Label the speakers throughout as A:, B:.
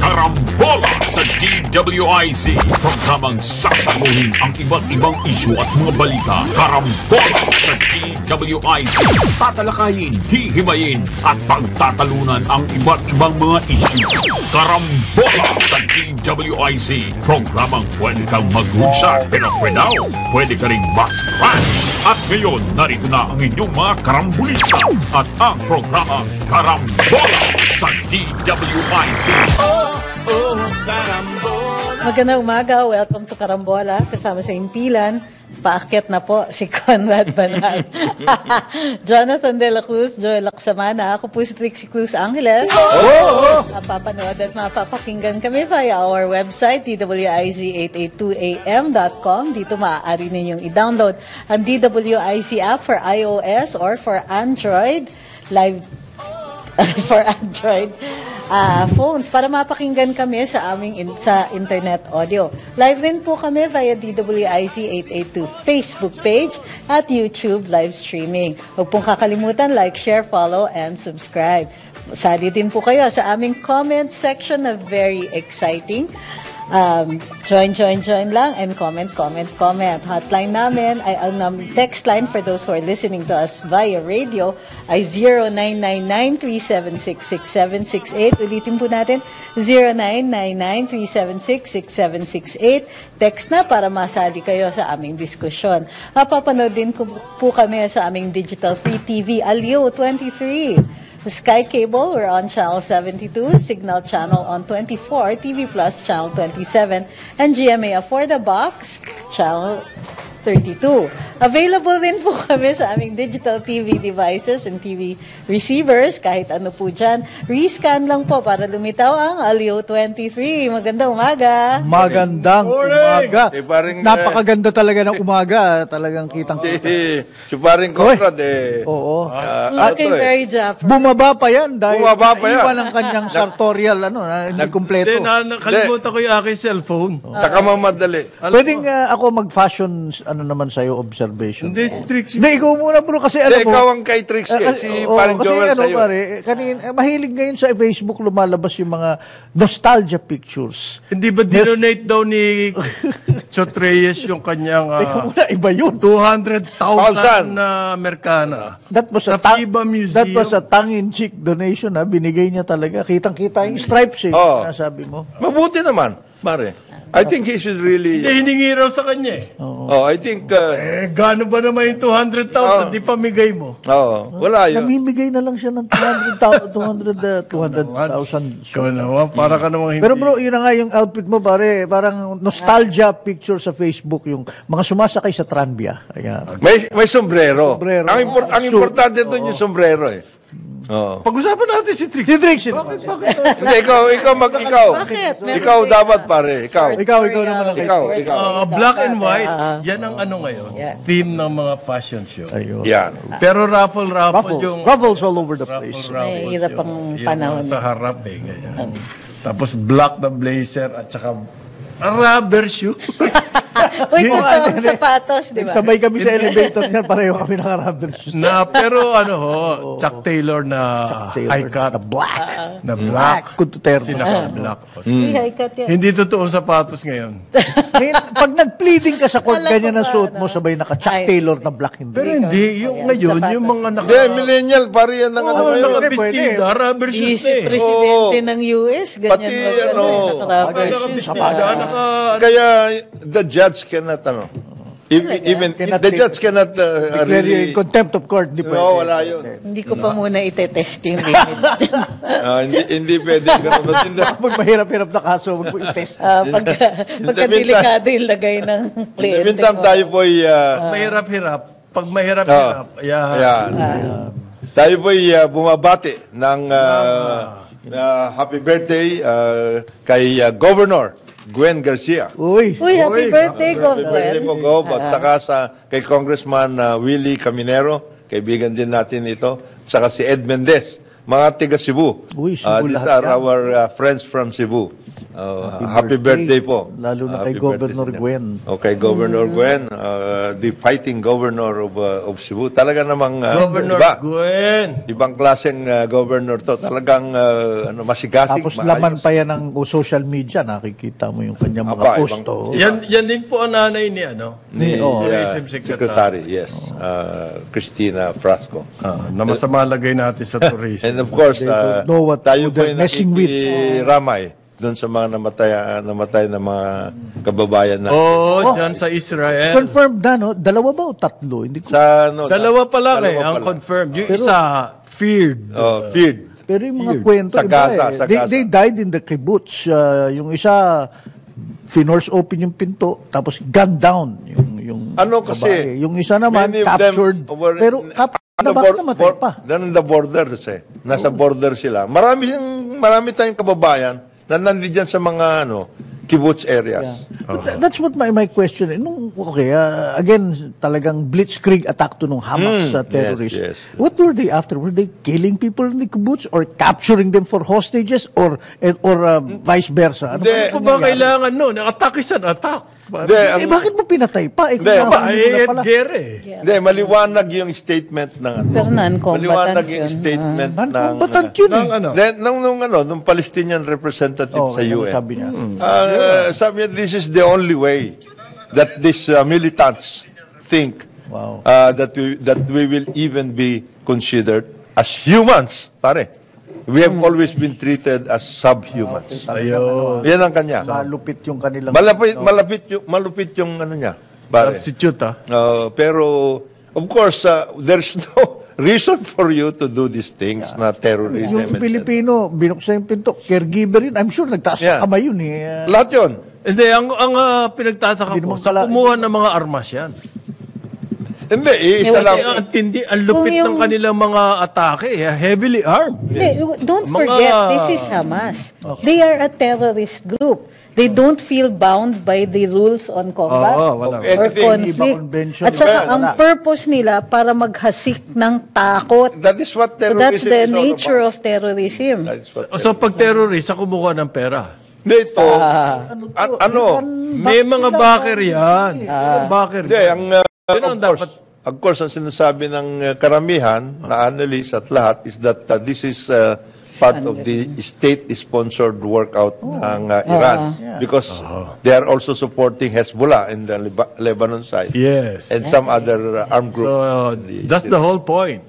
A: Karambola sa DWIZ. Programang sasaguhin ang iba't ibang isyu at mga balita. Karambola sa DWIZ. Tatalakayin, hihimayin at pagtatalunan ang iba't ibang mga isyu. Karambola sa DWIZ. Programang pwede kang mag-hoodshot pero for now, pwede ka rin mas-crash. At ngayon, narito na ang inyong mga karambulista at ang programa Karambola sa DWIZ.
B: Magandang umaga. Welcome to Karambola. Kasama sa impilan, paakyat na po si Conrad Banal. Jonathan De La Cruz, Joel Laksamana. Ako po si Trixie Cruz Angeles. Mapapanood at mapapakinggan kami via our website, dwiz882am.com. Dito maaari ninyong i-download ang DWIZ app for iOS or for Android. Live for Android phones para mapakinggan kami sa aming sa internet audio. Live rin po kami via DWIZ 882 Facebook page at YouTube live streaming. Huwag pong kakalimutan, like, share, follow, and subscribe. Sali din po kayo sa aming comment section na very exciting. Join lang and comment. Hotline namin ay ang text line for those who are listening to us via radio ay 0999-376-6768. Ulitin po natin, 0999-376-6768. Text na para masali kayo sa aming diskusyon. Mapapanood din po kami sa aming digital free TV, Aliw 23. Sky Cable, we're on Channel 72, Signal Channel on 24, TV Plus Channel 27, and GMA For the Box Channel 32. Available din po kami sa aming digital TV devices and TV receivers, kahit ano po dyan. Rescan lang po para lumitaw ang Aliw 23. Magandang umaga.
C: Magandang umaga. Napakaganda talaga ng umaga. Talagang kitang-kita.
D: Si paring Conrad
C: Oo.
B: Looking very Japanese.
C: Bumaba pa yan dahil
D: Bumaba
C: ang kanyang sartorial, hindi kumpleto.
E: Nakalimutan ko yung aking cellphone.
D: Saka mamadali.
C: Pwedeng ako mag-fashion, naman sa'yo, observation.
E: Hindi, strict.
C: Hindi, ikaw muna bro, kasi
D: ikaw ang kay Trixie, si paring Joel sa'yo.
C: Mahilig ngayon sa Facebook lumalabas yung mga nostalgia pictures.
E: Hindi ba dinonate daw ni Chot Reyes yung kanyang
C: iba yun.
E: 200,000 na Americana sa FIBA Museum?
C: That was a tongue-in-cheek donation. Binigay niya talaga. Kitang-kita yung stripes sabi mo.
D: Mabuti naman, pare. I think he should really...
E: Hindi, hiningi raw sa kanya
D: I think...
E: gaano ba naman yung 200,000? Di pamigay mo.
D: Wala yun.
C: Namimigay na lang siya ng 200,000.
E: Para ka namang hindi.
C: Pero bro, yun na nga yung outfit mo, pare. Parang nostalgia picture sa Facebook. Yung mga sumasakay sa Tranvia. Ayan.
D: May sombrero. Ang importante doon yung sombrero
E: Pag-usapan natin si Trixie.
C: Si Trixie.
D: Hindi, ikaw.
B: Bakit?
D: Ikaw dapat, pare.
C: Ikaw naman ang
D: Ikaw.
E: Black and white, yan ang ngayon. Theme ng mga fashion show.
C: Ayun.
D: Yan.
E: Pero raffle yung...
C: Ruffles all over the place.
B: May hirap ang panahon.
E: Yung sa harap ganyan. Tapos black na blazer at saka rubber shoe.
B: Uy, totoong sapatos, di ba?
C: Sabay kami sa elevator niyan, pareho kami naka-rubber shoes.
E: Pero Chuck Taylor na high cut.
C: Na black.
E: Na black.
C: Kuntuterno.
E: Sinaka-black.
B: High cut yan.
E: Hindi totoong sapatos ngayon.
C: Pag nag-pleading ka sa court, ganyan na suot mo, sabay naka-Chuck Taylor na black.
E: Pero hindi. Yung ngayon, yung mga
D: Hindi, millennial, pare yan ng
E: nakabistida, rubber shoes
B: si Presidente ng US, ganyan
E: naka-rubber shoes.
D: Kaya the judge cannot the judge cannot
C: really contempt of court.
D: Wala yun.
B: Hindi ko pa muna itetest yung limits.
D: Hindi pwede.
C: Pag mahirap-hirap na kaso, wag mo i-test.
B: Pagka delikado yung lagay ng kliyente
D: Bintang tayo po'y...
E: mahirap-hirap. Pag mahirap-hirap,
D: tayo po'y bumabati ng happy birthday kay Governor Gwen Garcia.
C: Uy,
B: happy birthday, Gov.
D: Happy birthday po, Gov. At saka kay Congressman Willie Caminero, kaibigan din natin ito. At saka si Ed Mendez, mga tiga Cebu.
C: Uy, Cebu
D: these are our friends from Cebu. Happy birthday po.
C: Lalo na
D: Happy
C: kay Governor
D: birthday sa inyo.
C: Gwen.
D: Okay, Governor Gwen, the fighting governor of Cebu. Talaga namang
E: Governor
D: iba.
E: Gwen.
D: Ibang klaseng governor to. Talagang masigasig,
C: Tapos
D: maayos.
C: laman pa yan ng social media, nakikita mo yung kanyang mga
D: Aba,
C: post.
D: ibang-
C: oh.
E: Yan din po ang nanay ni Tourism
D: Secretary, yes. Christina Frasco.
E: Na masama lagay natin sa tourism.
D: And of course,
C: They don't know what
D: tayo po
C: they're messing with.
D: Ramay doon sa mga namatay na mga kababayan na.
E: Dyan sa Israel.
C: Confirmed na, no? Dalawa ba o tatlo? Hindi ko.
D: Sa, ano,
E: Dalawa pa lang
D: dalawa
E: ang
D: pa lang.
E: confirmed. Yung isa, feared.
D: Feared.
C: Pero yung mga kwento,
D: Sa
C: iba
D: Gaza,
C: eh.
D: sa
C: They,
D: Gaza.
C: they died in the kibbutz. Yung isa, finorce open yung pinto, tapos gunned down yung
D: Ano kasi,
C: babae. Yung isa naman,
D: many of them
C: captured.
D: were
C: Pero bakit namatay pa?
D: Doon in the borders eh. Nasa border sila. Marami tayong kababayan na nandiyan sa mga kibbutz areas.
C: That's what my question. Again, talagang blitzkrieg attack to nung Hamas terrorists.
D: yes.
C: What were they after? Were they killing people in the kibbutz or capturing them for hostages or vice versa? Ano
D: Hindi.
E: Ano ba kailangan nun? Attack is an attack.
D: Hindi,
C: bakit mo pinatay pa?
D: Hindi,
E: Gere.
D: Hindi, maliwanag yung statement ng
B: Pero non-combatant
D: maliwanag yung
B: yun.
D: statement ng
C: Non-combatant yun eh.
D: nung Palestinian representative sa UN.
C: Sabi niya.
D: Sabi niya, this is the only way that these militants think
C: Wow.
D: that we will even be considered as humans, pare. We have always been treated as subhumans.
E: Ayun.
D: Yan ang kanya.
C: Malupit yung kanilang...
D: Malupit yung ano niya, pare.
E: Substitute,
D: Pero, of course, there's no reason for you to do these things na terrorism.
C: Yung Pilipino, binuksan yung pinto, caregiver yun. I'm sure nagtaas
D: Yeah.
C: na kamay yun eh.
D: Lahat yun.
E: Hindi, ang pinagtataka
C: Hindi
E: ko,
C: naman
E: sa
C: kala-
E: kumuha ng mga armas yan.
D: Hindi, isa
E: Kasi
D: lang.
E: ang lupit
B: Kung yung-
E: ng kanilang mga atake, heavily armed.
B: Hindi, don't
E: Mga-
B: forget, this is Hamas. They are a terrorist group. They don't feel bound by the rules on combat
E: wala.
B: or
D: Anything,
C: iba
B: conflict.
C: convention,
B: At saka
C: iba,
B: ang
C: wala.
B: purpose nila para maghasik ng takot.
D: That is what
B: So
D: terrorism
B: that's the
D: is all
B: nature
D: about.
B: of terrorism.
D: That is what
E: So pag terrorist, kumuha ng pera.
D: Hindi, ito,
E: May mga backer yan. Backer
D: hindi,
E: yan. Yun ang
D: of course, ang sinasabi ng karamihan na analyst at lahat is that this is part of the state-sponsored workout ng Iran because they are also supporting Hezbollah in the Lebanon side
E: Yes.
D: and some other armed groups.
E: So, that's the whole point.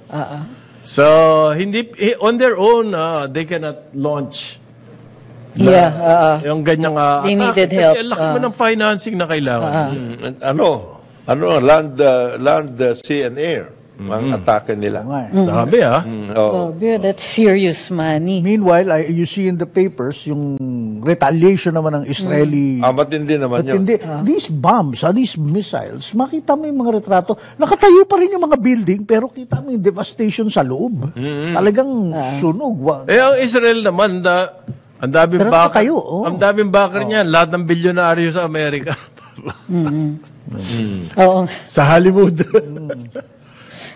E: So, hindi on their own, they cannot launch yung ganyang
B: They
E: attack.
B: needed
E: Kasi
B: help.
E: ang laki mo ng financing na kailangan.
D: Land, sea and air ang atake nila.
E: Dami
B: Oh, that's serious money.
C: Meanwhile, you see in the papers yung retaliation naman ng Israeli.
D: Matindi naman yun.
C: Matindi. These bombs, these missiles, makita mo yung mga retrato, nakatayo pa rin yung mga building, pero kita mo yung devastation sa loob. Talagang sunog.
E: Ang Israel naman, ang daming
C: Pero
E: backer.
C: nakatayo, oh.
E: Ang daming backer niyan. Lahat ng bilyonaryo sa Amerika.
B: Oo.
E: Sa Hollywood.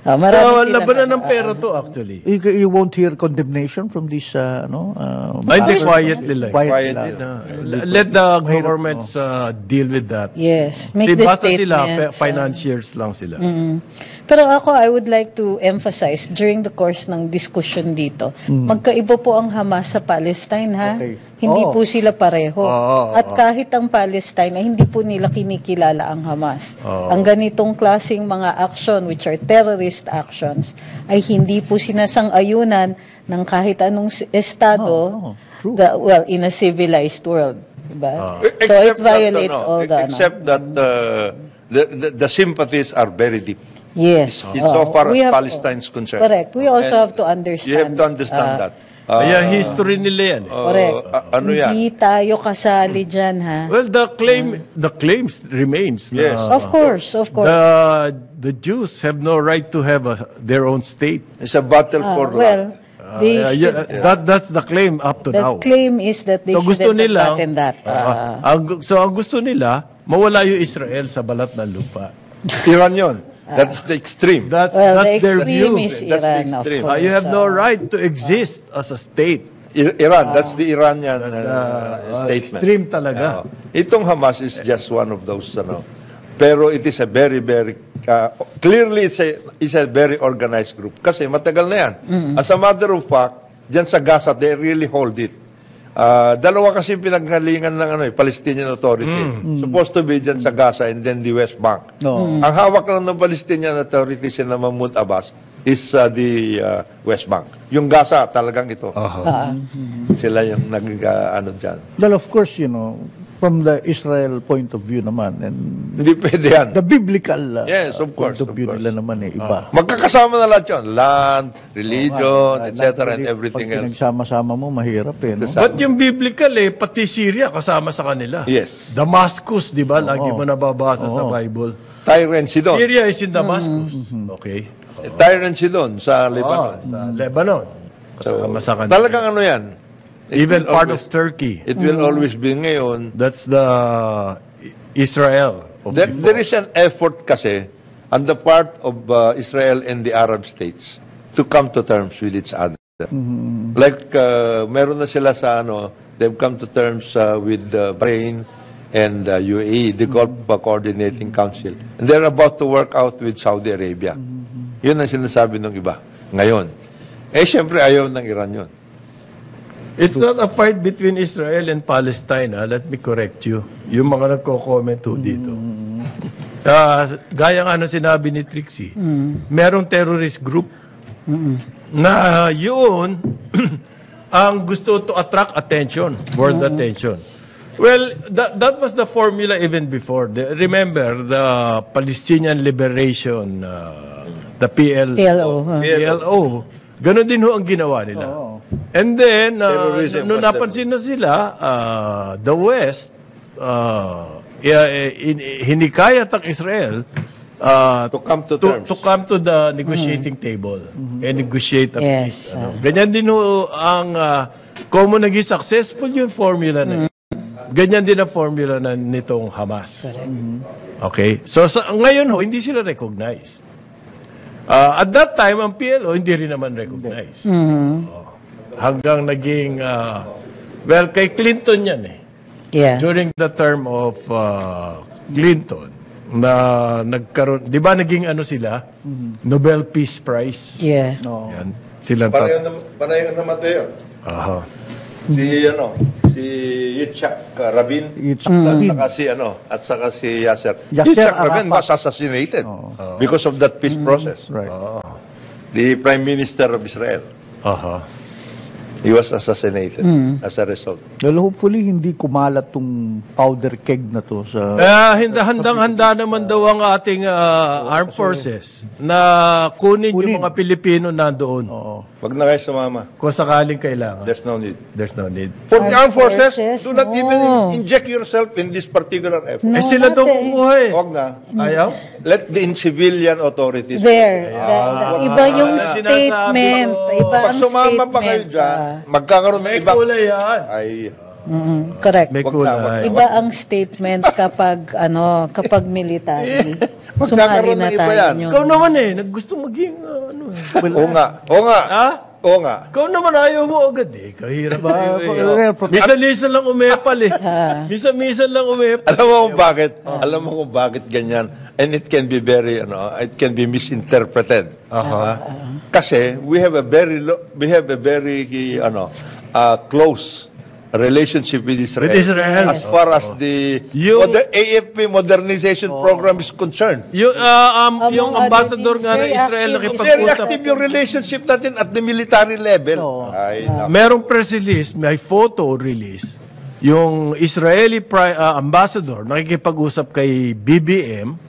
B: Marami
E: So,
B: silang-
E: labanan ng pera to actually.
C: You won't hear condemnation from this,
E: Hindi, quietly lang.
C: Quietly lang.
E: Let the governments deal with that.
B: Yes.
E: Si
B: Make the
E: basta sila,
B: statements.
E: financiers lang sila.
B: Pero ako, I would like to emphasize during the course ng discussion dito, magkaiba po ang Hamas sa Palestine, ha?
C: Okay.
B: Hindi
C: Oo.
B: po sila pareho. At kahit ang Palestine, ay hindi po nila kinikilala ang Hamas. Ang ganitong klaseng mga action, which are terrorist actions, ay hindi po sinasang-ayunan ng kahit anong estado,
C: True.
B: in a civilized world. Diba? So it
D: Except
B: violates
D: that,
B: all the...
D: except that the sympathies are very deep.
B: Yes.
D: It's so far
B: We
D: as
B: have-
D: Palestine's concerned.
B: Correct. We also
D: And
B: have to understand.
D: You have to understand that.
E: Kaya history nila yan.
B: Correct.
D: Ano yan?
B: Hindi tayo kasali dyan, ha?
E: Well, the claims remains.
D: Yes.
B: Of course, of course.
E: The Jews have no right to have their own state.
D: It's a battle for land.
B: They
E: That's the claim up to
B: the
E: now.
B: claim is that they
E: So gusto
B: shouldn't
E: nila,
B: have gotten that.
E: ang gusto nila, mawala yung Israel sa balat ng lupa.
D: Iran yun. That's the extreme.
E: That's
B: Well, the
E: their view.
B: extreme is
D: That's the
B: Iran, of
D: extreme.
B: course.
E: You have no right to exist as a state
D: Iran, that's the Iranian statement.
E: Extreme talaga.
D: Itong Hamas is just one of those, pero it is a very, very, clearly it's a very organized group. Kasi matagal na yan. As a matter of fact, dyan sa Gaza, they really hold it. Dalawa kasi pinaghalingan ng Palestinian Authority. Supposed to be dyan sa Gaza and then the West Bank. Ang hawak lang ng Palestinian Authority si Mahmoud Abbas is the West Bank. Yung Gaza, talagang ito. Sila yung dyan.
C: Well, of course, from the Israel point of view naman, and
D: Hindi pwede yan.
C: the biblical
D: Yes, of course,
C: point of view nila naman iba.
D: Magkakasama na lahat yun. Land, religion, etc. and everything
C: Pag
D: else.
C: pinagsama-sama mo, mahirap no?
E: But yung biblical pati Syria kasama sa kanila.
D: Yes.
E: Damascus, di ba? Lagi mo nababasa sa Bible.
D: Tyrant Sidon.
E: Syria is in Damascus. Okay.
D: Tyrant Sidon sa Lebanon.
E: Sa Lebanon. Kasama sa kanila.
D: Talagang yan.
E: Even part of Turkey.
D: It will always be ngayon.
E: That's the Israel. Of
D: There is an effort kasi on the part of Israel and the Arab states to come to terms with each other. Like, meron na sila sa they've come to terms with Bahrain and UAE, the Gulf Coordinating Council. And they're about to work out with Saudi Arabia. Yun ang sinasabi ng iba. Ngayon. Siyempre, ayaw ng Iran yun.
E: It's not a fight between Israel and Palestine. Let me correct you. Yung mga nagko-comment dito. Gaya nga na sinabi ni Trixie, merong terrorist group na yun ang gusto to attract attention, world attention. Well, that was the formula even before. Remember, the Palestinian Liberation, the PLO. Ganon din ho ang ginawa nila. And then, nung napansin na sila, the West, hinikayat ang Israel
D: To come to terms.
E: To come to the negotiating table and negotiate a peace. Ganyan din ho ang, kung naging successful yung formula na ganyan din ang formula na nitong Hamas. Okay? So, ngayon ho, hindi sila recognized. At that time, ang PLO, hindi rin naman recognized. Hanggang naging, well, kay Clinton yan During the term of Clinton, na nagkaroon, di ba naging sila? Nobel Peace Prize.
B: Yeah.
E: Yan. Silang
D: Pareho naman tayo.
E: Aha.
D: Si Yitzhak Rabin, at saka si Yasser.
C: Yasser
D: Yitzhak Rabin
C: Arafat.
D: was assassinated because of that peace process.
C: Right.
D: The Prime Minister of Israel.
E: Aha.
D: He was assassinated as a result.
C: Well, hopefully, hindi kumalat tong powder keg na to sa...
E: Handang-handa naman daw ang ating armed forces na kunin yung mga Pilipino nandoon.
D: Wag na kayo sumama.
E: Kung sakaling kailangan.
D: There's no need.
E: There's no need.
D: For the armed forces,
B: Forces,
D: do not
B: no.
D: even inject yourself in this particular effort.
E: Sila daw kumuha
D: Wag na.
E: Ayaw?
D: Let the civilian authorities.
B: There. Iba yung
E: Sinasabi
B: statement.
E: ko.
B: Iba
D: Pag
B: ang
D: sumama pa kayo
B: statement.
D: dyan, magkakaroon ng
E: May
D: ibang...
E: kulay yan.
D: Ay,
B: Correct.
E: May
D: Wag na,
E: kulay.
B: Iba ang statement kapag military. Sumali
D: magkakaroon
B: na
D: ng iba
B: tayo
D: yan.
B: yun.
E: Ikaw naman naggusto maging
D: Oo nga. Oo nga.
E: Ha?
D: Oo nga.
E: Ikaw naman ayaw mo agad Kahirap Misa-misa lang umepal Misa-misa lang umepal.
D: Alam mo kung bakit? Alam mo kung bakit ganyan? And it can be very, it can be misinterpreted. Kasi we have a very close relationship with Israel.
E: With Israel.
D: As far as the AFP modernization program is concerned.
E: Yung ambassador nga ng Israel
D: Very
E: nakipag-usap.
D: active yung relationship natin at the military level. Ay,
E: Merong press release, may photo release. Yung Israeli ambassador nakikipag-usap kay BBM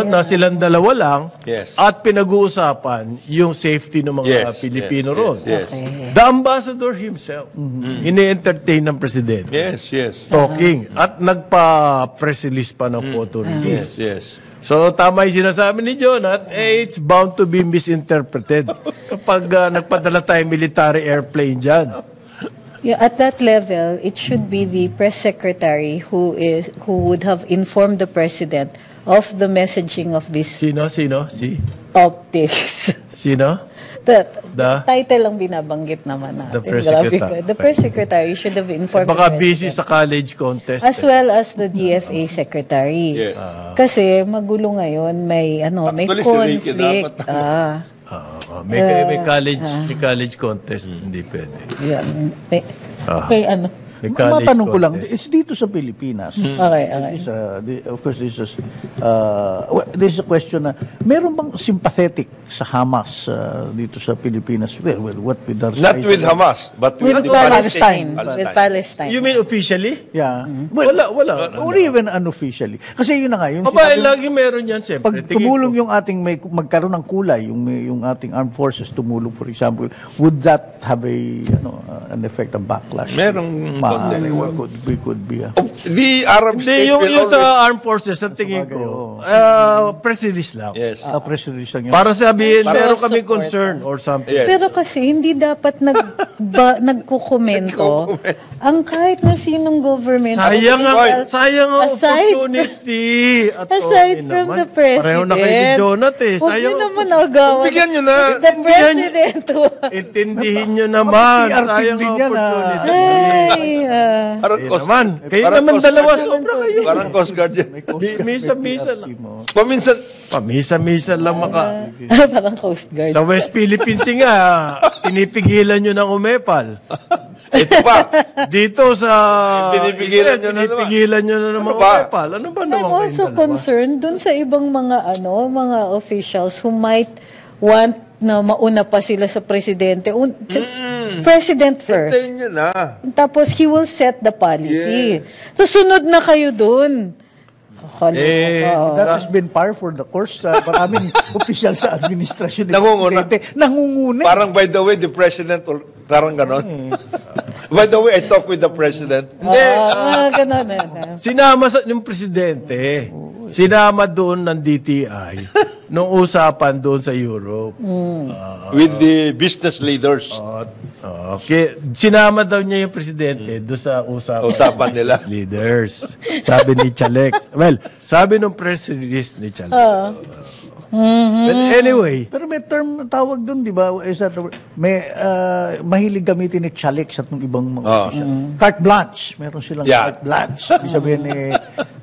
E: na silang dalawa lang
D: Yes.
E: at pinag-uusapan yung safety ng mga
D: Yes,
E: Pilipino
D: yes,
E: ron.
D: yes,
E: The ambassador himself, ini-entertain ng presidente.
D: Yes.
E: Talking. At nagpa-press release pa ng photo release.
D: Yes.
E: So, tama yung sinasabi ni Jonat, it's bound to be misinterpreted kapag nagpadala tayo military airplane dyan.
B: Yeah, at that level, it should be the press secretary who would have informed the president of the messaging of this
E: Sino?
B: optics.
E: Sino?
B: The title lang binabanggit naman natin.
E: The press
B: Grabe
E: secretary.
B: ka. The press secretary should have informed
E: Baka
B: the
E: busy
B: president.
E: sa college contest.
B: As well as the DFA secretary.
D: Yes.
B: Kasi magulo ngayon, may may
D: Actually, si Ricky
B: conflict.
D: dapat.
E: May college contest. Hindi pwede.
B: Yan. May
E: May college
C: Matanong ko lang,
E: contest.
C: is dito sa Pilipinas.
B: Okay.
C: Of course, this is a question na, meron bang sympathetic sa Hamas dito sa Pilipinas? Well, what with our
D: Not with Hamas, but with,
B: With
D: the
B: Palestine.
D: Palestine.
B: With Palestine.
E: You mean officially?
C: Yeah.
E: Wala.
C: Or even unofficially. Kasi yun na nga, yung
E: Aba,
C: sinabi-
E: lagi meron yan, siyempre.
C: pag tumulong yung ating magkaroon ng kulay, yung ating armed forces tumulong, for example, would that have an effect, a backlash?
D: Merong
C: We could be.
D: The Arab
E: Hindi,
D: state
E: yung
D: will
E: sa
D: always...
E: armed forces, ang tingin ko, press release lang.
D: Yes.
C: Press release lang yun.
E: Para sabihin, meron
B: Support.
E: kami concern or something.
D: Yes.
B: Pero kasi hindi dapat nagkukomento ang kahit na sinong government.
E: Sayang ang
B: Aside-
E: opportunity.
B: Aside from the president.
E: Pareho na kayo ni Jonat eh.
B: Huwag
E: Sayang
B: niyo naman agawan.
D: Bigyan nyo na.
B: The president.
E: Intindihin nyo naman.
C: PR team
E: Sayang
C: din
E: ang
C: yan,
B: Ay,
E: opportunity.
D: Parang
E: Naman. Kayo
D: parang
E: naman
D: Coast
E: dalawa,
D: Guard.
E: sobra kayo.
D: Parang Coast Guard yan.
E: Misa-misa lang.
D: Paminsan,
E: Pamisa-misa lang
B: parang Coast Guard.
E: Sa West Philippines nga, pinipigilan nyo ng umepal.
D: ito pa.
E: Dito sa
D: Pinipigilan nyo na naman.
E: pinipigilan nyo na naman
D: Ano ba?
E: umepal. Ano ba
B: I'm
E: naman kayong
B: also
E: dalawa?
B: concerned dun sa ibang mga officials who might want na mauna pa sila sa presidente. President first.
D: Tayo nyo na.
B: Tapos he will set the policy. So sunod na kayo dun.
C: That has been par for the course. Maraming opisyal sa administrasyon.
D: Nangunguna.
C: Nangunguna.
D: Parang by the way, the president, parang ganon. By the way, I talked with the president.
B: Ganun.
E: Sinama yung presidente. Sinama doon ng DTI nung usapan doon sa Europe.
D: With the business leaders.
E: Okay. Sinama daw niya yung presidente doon sa
D: Usapan nila.
E: leaders. Sabi ni Chalex. Well, sabi nung press release ni Chalex. Well, anyway.
C: Pero may term tawag doon, di ba? Is that may mahilig gamitin ni Chalex at ng ibang mga opisyal. Carte blanche. Meron silang carte blanche. Ibig sabihin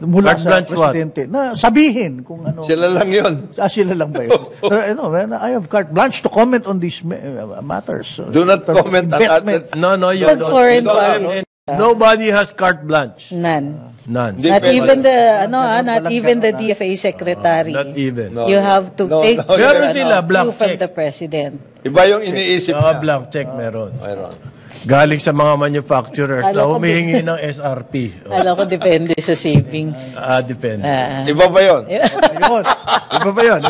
C: mula
E: Carte
C: sa
E: blanche what?
C: presidente na sabihin kung ano.
D: Sila lang yun.
C: Sila lang ba yun? I have carte blanche to comment on these matters.
D: Do not comment on
C: Investment.
D: that.
E: No, you
B: Pag
E: don't.
B: foreign
E: You don't
B: policy.
E: Nobody has carte blanche.
B: None.
E: None.
B: Not
D: Depende.
B: even the DFA secretary.
E: Not even.
B: You have to take
E: Meron sila, blank
B: from
E: check.
B: the president.
D: Iba yung iniisip
E: Ah,
D: niya.
E: blank check meron.
D: Mayroon.
E: Galing sa mga manufacturers na
B: Alam ko
E: humihingi ng SRP.
B: Alam ko, depende sa savings.
E: Depende.
D: Iba ba yun?
C: Yun.
E: Iba ba yun?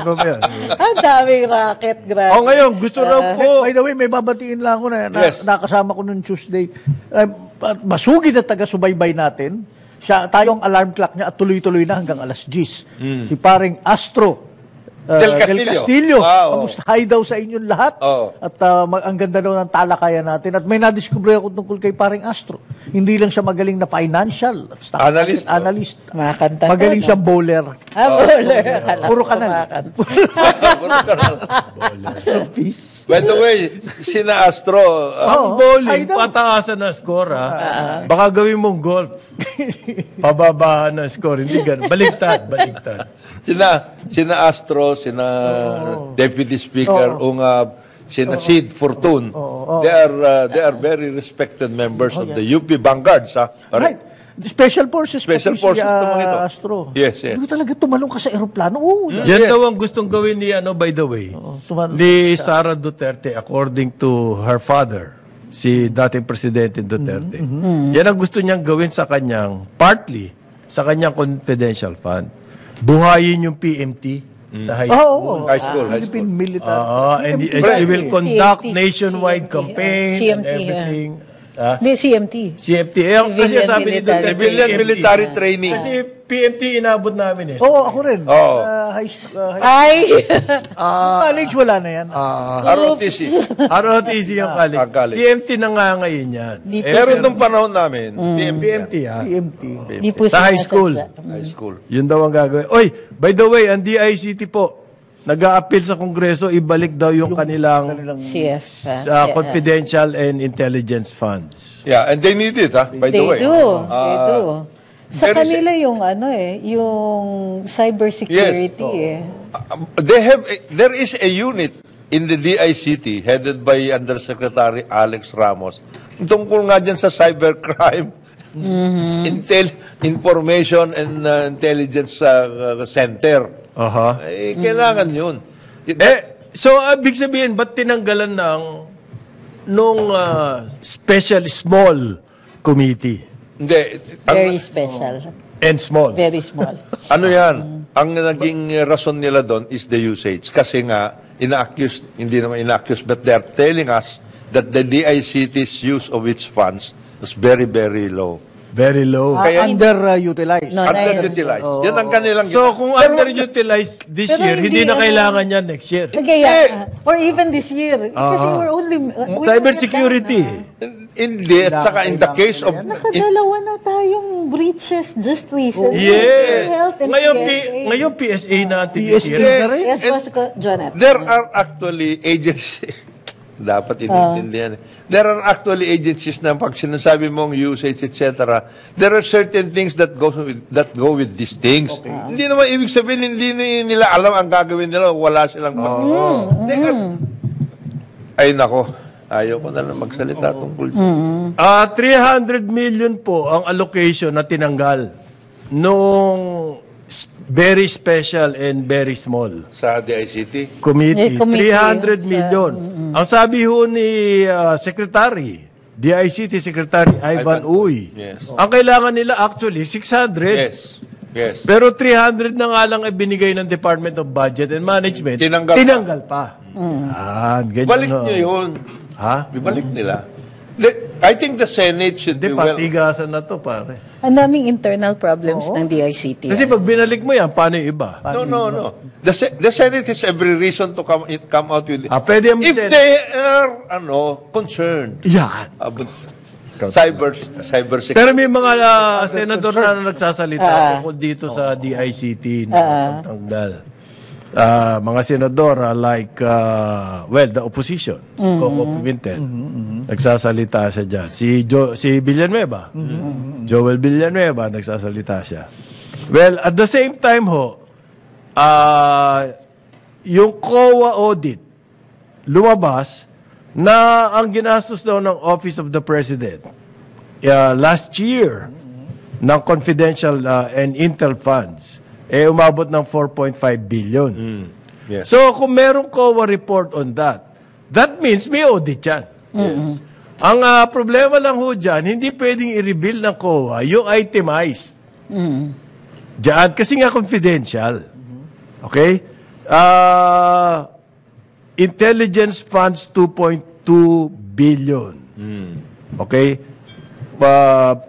B: Ang daming racket, grabe.
E: Ngayon, gusto raw po.
C: By the way, may babatiin lang ako na
D: Yes.
C: nakasama ko noong Tuesday. Masugid na taga-subaybay natin. Tayong alarm clock niya at tuloy-tuloy na hanggang alas 10. Si paring Astro
D: Del Castillo. Wow.
C: Hi daw sa inyong lahat.
D: Oo.
C: At ang ganda daw ng talakayan natin. At may nadiskubre ako tungkol kay paring Astro. Hindi lang siya magaling na financial at stock
D: Analyst,
C: analyst.
B: Makakanta.
C: Magaling siyang bowler.
B: Bowler.
C: Puro kanal. Peace.
D: By the way, sina Astro,
E: Ang bowling,
C: Idol.
E: pataasan na score, Baka gawin mong golf. Pababaan na score. Hindi ganun. Baliktad.
D: sina Astro, sina Deputy Speaker Ungab, sina Sid Fortun. They are very respected members of the UP Vanguard.
C: Right. Special Forces.
D: Special
C: pati
D: Forces
C: si,
D: ito mga ito.
C: Astro.
D: Yes.
C: Hindi talaga tumalong ka sa aeroplano. Oo.
E: Yan daw ang gustong gawin ni, by the way, ni Sara Duterte, according to her father, si dating Presidente Duterte. Yan ang gusto niyang gawin sa kanyang, partly, sa kanyang confidential fund. Buhayin yung PMT sa high school.
D: High school.
C: Philippine military.
E: And
C: PMT.
E: she will conduct
B: CMT.
E: nationwide
B: CMT,
E: campaign and
B: CMT,
E: everything.
B: Hindi, CMT.
E: CMT. Kasi
B: Civilian
E: sabi ni Duterte,
D: Civilian
E: PMT.
D: Military Training.
E: Kasi PMT inabot namin eh.
C: Oo, ako rin.
D: Oo.
C: High school.
B: Ay!
C: College, wala na yan.
D: ROTC.
E: ROTC yung college.
D: Ang college.
E: CMT na nga ngayon yan.
B: Di
D: Pero nung panahon namin,
E: PMT ha.
C: PMT.
B: Di po
E: Sa high school.
B: sinasadya.
D: High school.
E: Yun daw ang gagawin. Oy, by the way, ang DICT po, nag-a-appeal sa Kongreso, ibalik daw yung kanilang
B: CF.
E: confidential and intelligence funds.
D: Yeah, and they need it, by the
B: They
D: way.
B: do. They do. Sa
D: there is
B: kanila yung yung cybersecurity
D: there is a unit in the DICT headed by Undersecretary Alex Ramos tungkol nga dyan sa cybercrime, information and intelligence center. Kailangan yun.
E: So, ibig sabihin, ba't tinanggalan nung special small committee?
D: Hindi.
B: very special.
E: And small.
B: Very small.
D: Ano yan? Ang naging rason nila doon is the usage. Kasi nga, hindi naman ina-accuse, but they're telling us that the DICT's use of its funds was very, very low.
E: Very low.
C: Underutilized.
B: No,
D: Underutilized. Yan ang kanilang...
E: So, kung underutilized this
B: Pero
E: year, hindi na
B: hindi
E: kailangan yan next year.
B: Kaya, or even this year. Kasi we're only...
E: Cybersecurity.
D: Hindi. At saka in the case of...
B: Nakadalawa na tayong breaches just recently.
E: Yes.
B: Health and
E: Ngayon PSA natin this
C: PSA
E: year.
C: na rin.
B: Yes, Jonathan.
D: There are actually agencies... Dapat inintindihan. There are actually agencies na pag sinasabi mong usage, etc., there are certain things that go with these things. Hindi naman ibig sabihin, hindi nila alam ang gagawin nila, wala silang... Ay, nako. Ayaw ko na lang magsalita tungkol.
E: 300 million po ang allocation na tinanggal nung very special and very small
D: Sa DICT.
E: committee.
B: Committee.
E: 300 million. Ang sabi ho ni Secretary, DICT Secretary Ivan Uy,
D: Yes.
E: ang kailangan nila actually 600.
D: Yes.
E: Pero 300 na nga lang ay binigay ng Department of Budget and Management.
D: Tinanggal
E: pa. Ganyan
D: Balik
E: ho.
D: nyo yun.
E: Ha?
D: Ibalik nila. I think the Senate should
E: Hindi,
D: be well...
E: patigasan na to, pare.
B: Ang daming internal problems ng DICT.
E: Kasi pag binalik mo yan, paano yung iba?
D: No. The Senate has every reason to come out with it.
E: Pwede ang
D: If
E: Senate.
D: they are, concerned
E: Yan.
D: about cybersecurity.
E: Pero may mga senador na nagsasalita tungkol dito sa DICT na pagtanggal. Mga senador like, the opposition, si Coco Pimentel, nagsasalita siya dyan. Si Villanueva, Joel Villanueva, nagsasalita siya. Well, at the same time yung COA audit, lumabas na ang ginastos daw ng Office of the President last year ng confidential and intel funds umabot ng 4.5 billion.
D: Yes.
E: So, kung merong COA report on that means may audit yan. Ang problema lang ho dyan, hindi pwedeng i-reveal ng COA yung itemized. Diyan, kasi nga confidential. Okay? Intelligence funds 2.2 billion. Okay?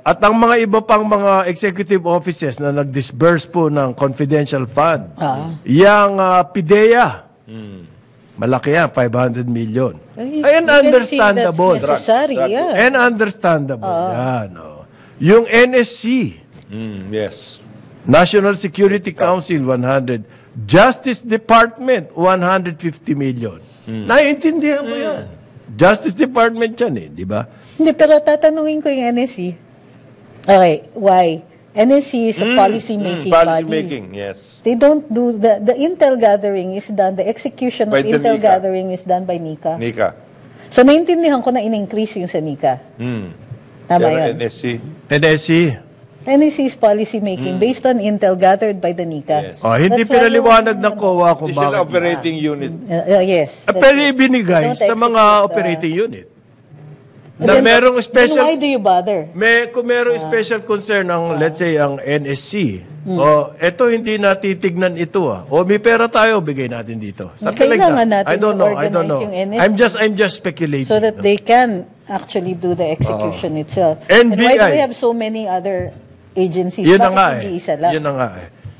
E: At ang mga iba pang mga executive offices na nag-disburse po ng confidential fund, yung PIDEA, malaki yan, 500 million. And understandable.
B: That's necessary, yeah.
E: And understandable. Yan, yung NSC,
D: Yes.
E: National Security Council, 100. Justice Department, 150 million. Naiintindihan mo yan. Justice Department yan di ba?
B: Hindi, pero tatanungin ko yung NSC. Okay, why? NSC is a policy-making
D: Policy
B: body.
D: making, yes.
B: They don't do, the intel gathering is done, the execution of
D: By the
B: intel
D: NICA.
B: gathering is done by NICA.
D: Nika.
B: So, naintindihan ko na in-increase yung sa NICA. Tama
D: Pero
B: yun.
D: NSC.
E: NSC.
B: NSC is policy-making based on intel gathered by the NICA.
D: Yes.
E: Hindi
B: That's why
E: pinaliwanag ng COA kung
D: This is an
E: bakit.
D: operating unit.
B: Yes. that's
E: Pwede
B: it.
E: ibinigay
B: Don't
E: sa mga
B: execute,
E: operating unit. Na
B: Then-
E: merong
B: Then
E: special
B: why do you bother?
E: kung merong special concern ng let's say ang NSC. Eto hindi natitignan ito O may pera tayo, bigay natin dito. Something like
B: Kailangan
E: that.
B: natin
E: I don't know.
B: organize yung NSC.
E: I'm just speculating.
B: So that they can actually do the execution itself.
E: NBI.
B: And why do we have so many other agencies?
E: Yun na
B: Bakit
E: nga
B: hindi isa lang?
E: Yun na nga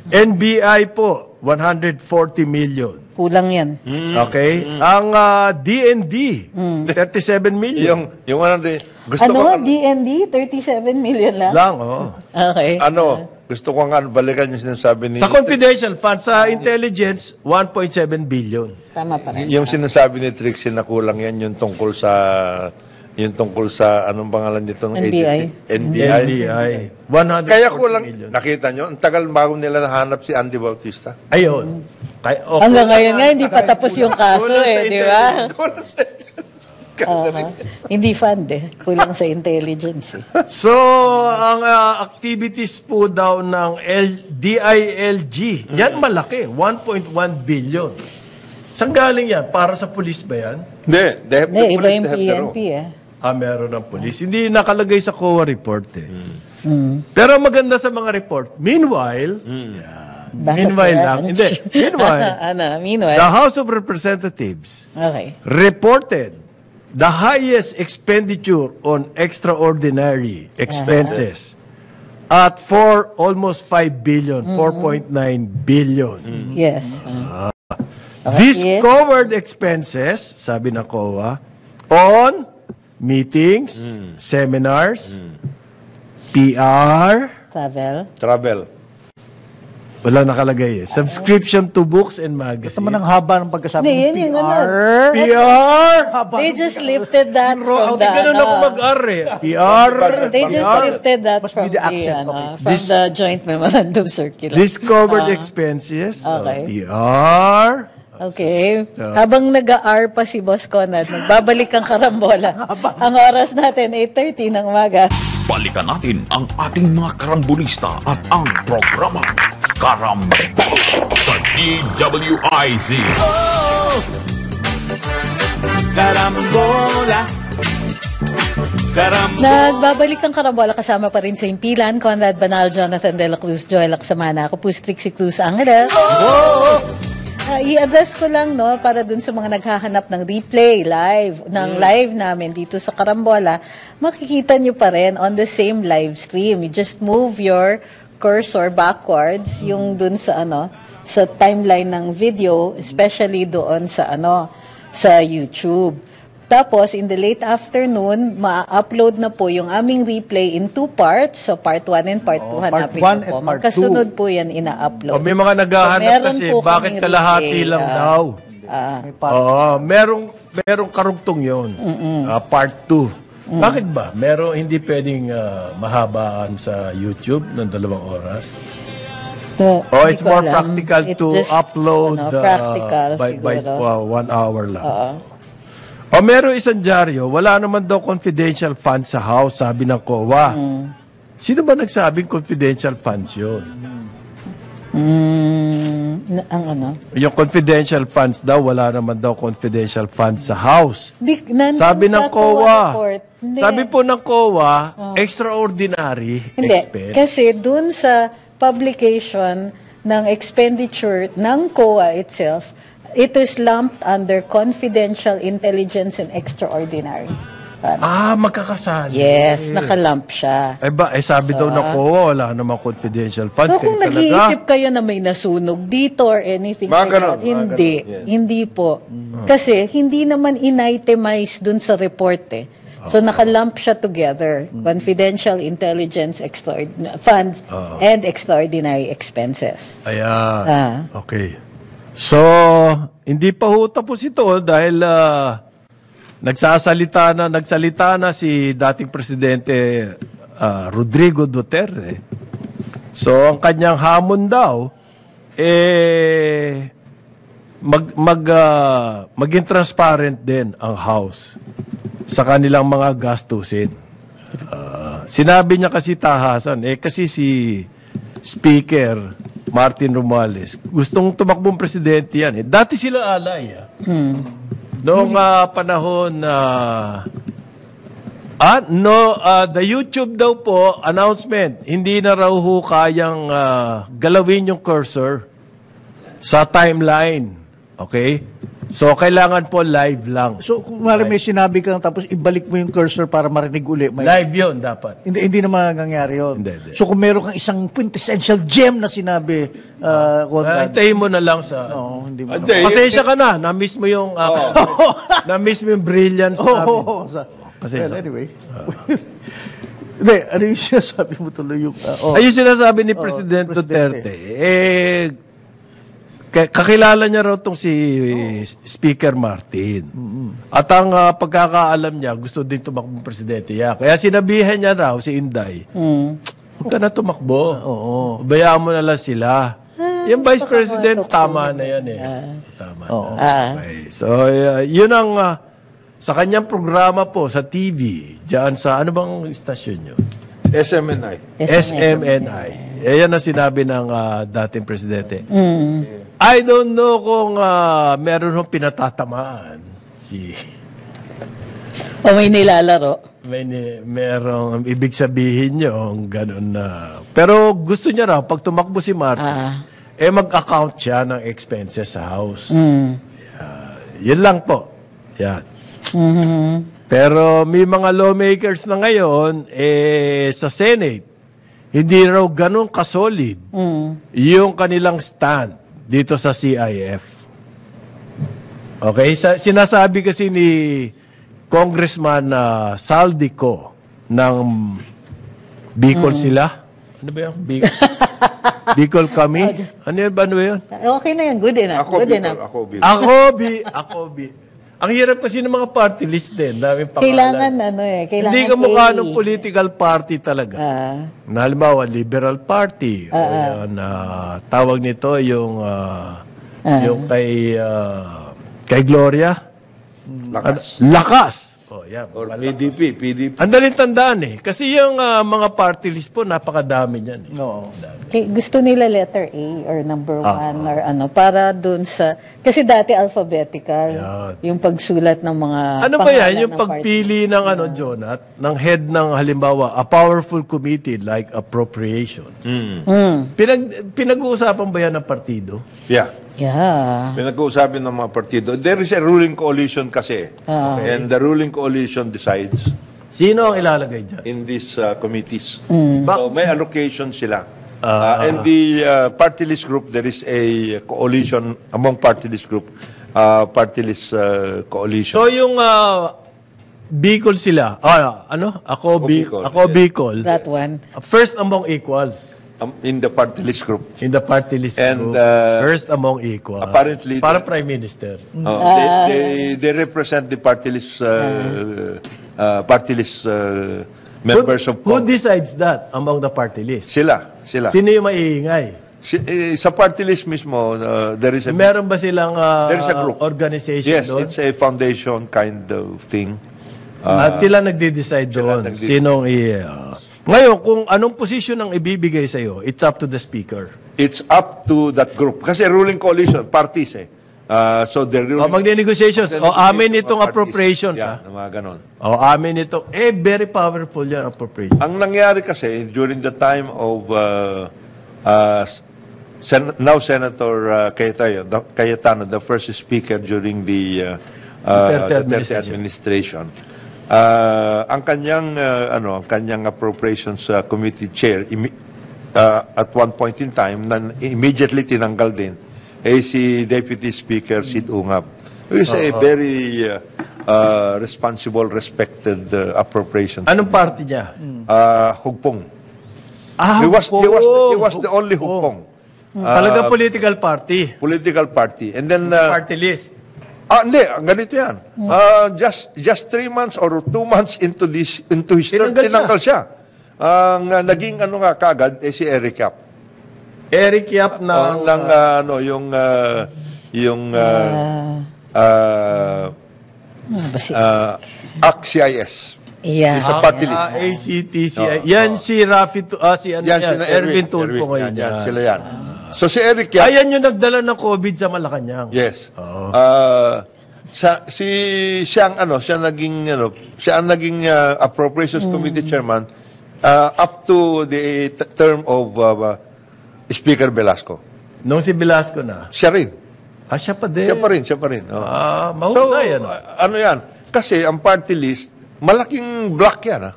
E: NBI po 140 million.
B: Kulang yan.
E: Okay? Ang DND 37 million.
D: Yung ano, gusto ko,
B: Ano? DND? 37 million lang?
E: Lang,
B: Okay.
D: gusto ko nga balikan yung sinasabi ni...
E: Sa confidential funds, sa intelligence, 1.7 billion.
B: Tama pa rin.
D: Yung sinasabi ni Trixie na kulang yan, yung tungkol sa anong pangalan nito?
B: NBI.
E: NBI. 140
D: Kaya kulang,
E: million.
D: nakita nyo, ang tagal bago nila nahanap si Andy Bautista.
E: Ayun.
B: Hanggang ngayon nga, hindi pa tapos yung kaso di ba?
D: Kulang sa
B: Hindi fund kulang sa intelligence
E: So, ang activities po daw ng DILG, yan malaki, 1.1 billion. Saan galing yan? Para sa police ba yan?
D: Hindi, they have to
B: Hindi, iba
D: police,
B: yung
D: they have their
B: PNP
D: own.
E: Meron ng police. Hindi nakalagay sa COA report Pero maganda sa mga report. Meanwhile,
B: Meanwhile,
E: the House of Representatives
B: okay.
E: reported the highest expenditure on extraordinary expenses at almost 5 billion, 4.9 billion.
B: Yes.
E: This covered expenses, sabi ng COA, on meetings, seminars, PR,
D: Travel.
E: wala nakalagay subscription to books and magazines.
C: Naman ang haba ng pagkasabi ng
B: Hindi,
C: PR.
E: PR!
B: They just lifted that from the,
E: Ganun ako mag-R PR.
B: they just lifted that
C: Must
B: from
C: be the
B: the,
C: accent,
B: from the joint memorandum circular.
E: This covered expenses,
B: Okay.
E: PR.
B: Okay. Habang nag-R pa si Boss Conrad, magbabalik ang karambola. Ang oras natin, 8:30 ng umaga.
A: Balikan natin ang ating mga karambulista at ang programa Karambol sa DWIZ.
F: Karambola.
B: Nagbabalik ang karambola kasama pa rin sa impilan, Conrad Banal, Jonathan De La Cruz, Joel Aksamana. Ako po si Trixie Cruz Angeles. I-address ko lang para dun sa mga naghahanap ng replay live namin dito sa Karambola, makikita nyo pa rin on the same live stream. You just move your cursor backwards yung dun sa sa timeline ng video, especially doon sa sa YouTube. Tapos, in the late afternoon, ma-upload na po yung aming replay in 2 parts. So, part 1 and part 2, hanapin
C: part 1
B: niyo po.
C: and part
B: Magkasunod po yan ina-upload.
E: May mga naghahanap
B: So, meron
E: kasi,
B: po
E: bakit
B: kaming
E: kalahati
B: replay,
E: lang daw? Merong karugtong yun. Part 2. Bakit ba? Hindi pwedeng mahabaan sa YouTube ng 2 oras?
B: So,
E: It's
B: hindi ko
E: more
B: alam.
E: practical
B: It's
E: to
B: just,
E: upload
B: practical,
E: by 1 hour lang. Meron isang dyaryo, wala naman daw confidential funds sa house, sabi ng COA. Sino ba nagsabing confidential funds yun? Yung confidential funds daw, wala naman daw confidential funds sa house. Sabi ng COA. Sabi po ng COA, extraordinary expense.
B: Kasi dun sa publication ng expenditure ng COA itself, it is lumped under confidential intelligence and extraordinary.
E: Magkakasali.
B: Yes, nakalump siya.
E: Sabi daw ng COA, wala namang confidential funds.
B: So kung nag-iisip kayo na may nasunog dito or anything like that, hindi po. Kasi hindi naman in-itemize dun sa report So nakalump siya together. Confidential intelligence funds and extraordinary expenses.
E: Okay. So, hindi pa ho tapos ito dahil nagsalita na si dating Presidente Rodrigo Duterte. So, ang kanyang hamon daw, maging transparent din ang House sa kanilang mga gastusin. Sinabi niya kasi tahasan, kasi si Speaker Martin Romualdez, gustong tumakbong presidente yan. Dati sila alay. Noong panahon the YouTube daw po, announcement, hindi na raw kayang galawin yung cursor sa timeline. Okay? So, kailangan po live lang.
C: So, kung may sinabi kang tapos ibalik mo yung cursor para marinig uli.
E: Live yun, dapat.
C: Hindi naman nangyari yun.
E: Hindi.
C: So, kung meron kang isang quintessential gem na sinabi,
E: hintayin mo na lang sa...
C: hindi mo
E: Pasensya ka na. Na-miss mo yung... na-miss mo yung brilliance namin.
C: Well, anyway. Hindi, ano yung sinasabi mo tuloy yung...
E: Ayun sinasabi ni President Duterte. Kakilala niya raw itong si Speaker Martin. At ang pagkakaalam niya, gusto din tumakbong presidente. Kaya sinabihan niya raw si Inday, huwag ka na tumakbo. Bayaan mo na lang sila. Yung Vice President, tama na yan Tama na. Okay. So, yun ang sa kanyang programa po sa TV, diyan sa, ano bang istasyon nyo?
D: SMNI.
E: SMNI. Yan ang sinabi ng dating presidente. I don't know kung meron hong pinatatamaan si...
B: O may nilalaro.
E: Merong ibig sabihin yung gano'n na... Pero gusto niya raw, pag tumakbo si Martin, mag-account siya ng expenses sa house. Yun lang po. Yan. Pero may mga lawmakers na ngayon, sa Senate, hindi raw ganun kasolid yung kanilang stand dito sa CIF. Okay? Sinasabi kasi ni Congressman Saldico ng Bicol sila. Ano ba yun? Bicol kami? Ano yun?
B: Okay na yan. Good enough.
E: Ako. Ang hirap kasi ng mga party list din. Daming pangalan.
B: Kailangan kailangan
E: hindi ka mukha ng political party talaga. Na halimbawa, Liberal Party. O yan, tawag nito yung kay Gloria. Lakas. Yan.
D: Or PDP.
E: Ang daling tandaan Kasi yung mga party list po, napakadami niyan.
B: Gusto nila letter A or number 1 or ano, para dun sa... Kasi dati alphabetical. Yung pagsulat ng mga...
E: Ano ba yan? Yung pagpili ng Jonat, ng head ng halimbawa, a powerful committee like appropriations. Pinag-uusapan ba yan ng partido?
B: Yeah.
D: Pinag-uusapan ng mga partido. There is a ruling coalition kasi. And the ruling coalition decides.
E: Sino ang ilalagay dyan?
D: In these committees. So may allocation sila. And the party list group, there is a coalition among party list group. Party list coalition.
E: So yung Bicol sila. Ako Bicol.
B: That one.
E: First among equals.
D: In the party list group.
E: In the party list
D: And,
E: group. First among equals.
D: Apparently,
E: para Prime Minister.
D: They represent the party list members of
E: Who decides that among the party list?
D: Sila.
E: Sino yung maiingay?
D: Sa party list mismo, there is a...
E: Meron ba silang
D: there is a group.
E: Organization
D: yes,
E: doon?
D: It's a foundation kind of thing.
E: At sila nagde-decide doon. Sinong ngayon, kung anong posisyon ang ibibigay sa iyo, it's up to the speaker.
D: It's up to that group. Kasi ruling coalition, parties so the ruling...
E: Magde-negotiations. Amin itong appropriations.
D: Mga ganon.
E: Amin ito. Very powerful yan, appropriation.
D: Ang nangyari kasi, during the time of now Senator Cayetano, the first speaker during the Duterte administration, ang kanyang appropriations committee chair at one point in time immediately tinanggal din si Deputy Speaker Sid Ungab, who is a very responsible, respected appropriations.
E: Anong party niya?
D: Hugpong. He was the only Hugpong.
E: Talaga political party.
D: Political party. And then
E: party list.
D: Hindi, ganito yan. Just 3 months or 2 months into his term, tinanggal siya. Ang naging kaagad si Eric Yap.
E: Eric Yap
D: ACT-CIS.
B: Yeah.
D: Sa party list.
E: ACT-CIS. Yan si Rafi, Erwin Tulfo ngayon.
D: Yan, sila yan. So si Eric Yap.
E: Ayan yung nagdala ng COVID sa Malacanang.
D: Yes. Siya ang naging Appropriations Committee Chairman up to the term of Speaker Velasco.
E: Nung si Velasco na?
D: Siya rin.
E: Siya pa din?
D: Siya pa rin.
E: Mahusay
D: so, yan? Kasi ang party list, malaking block yan,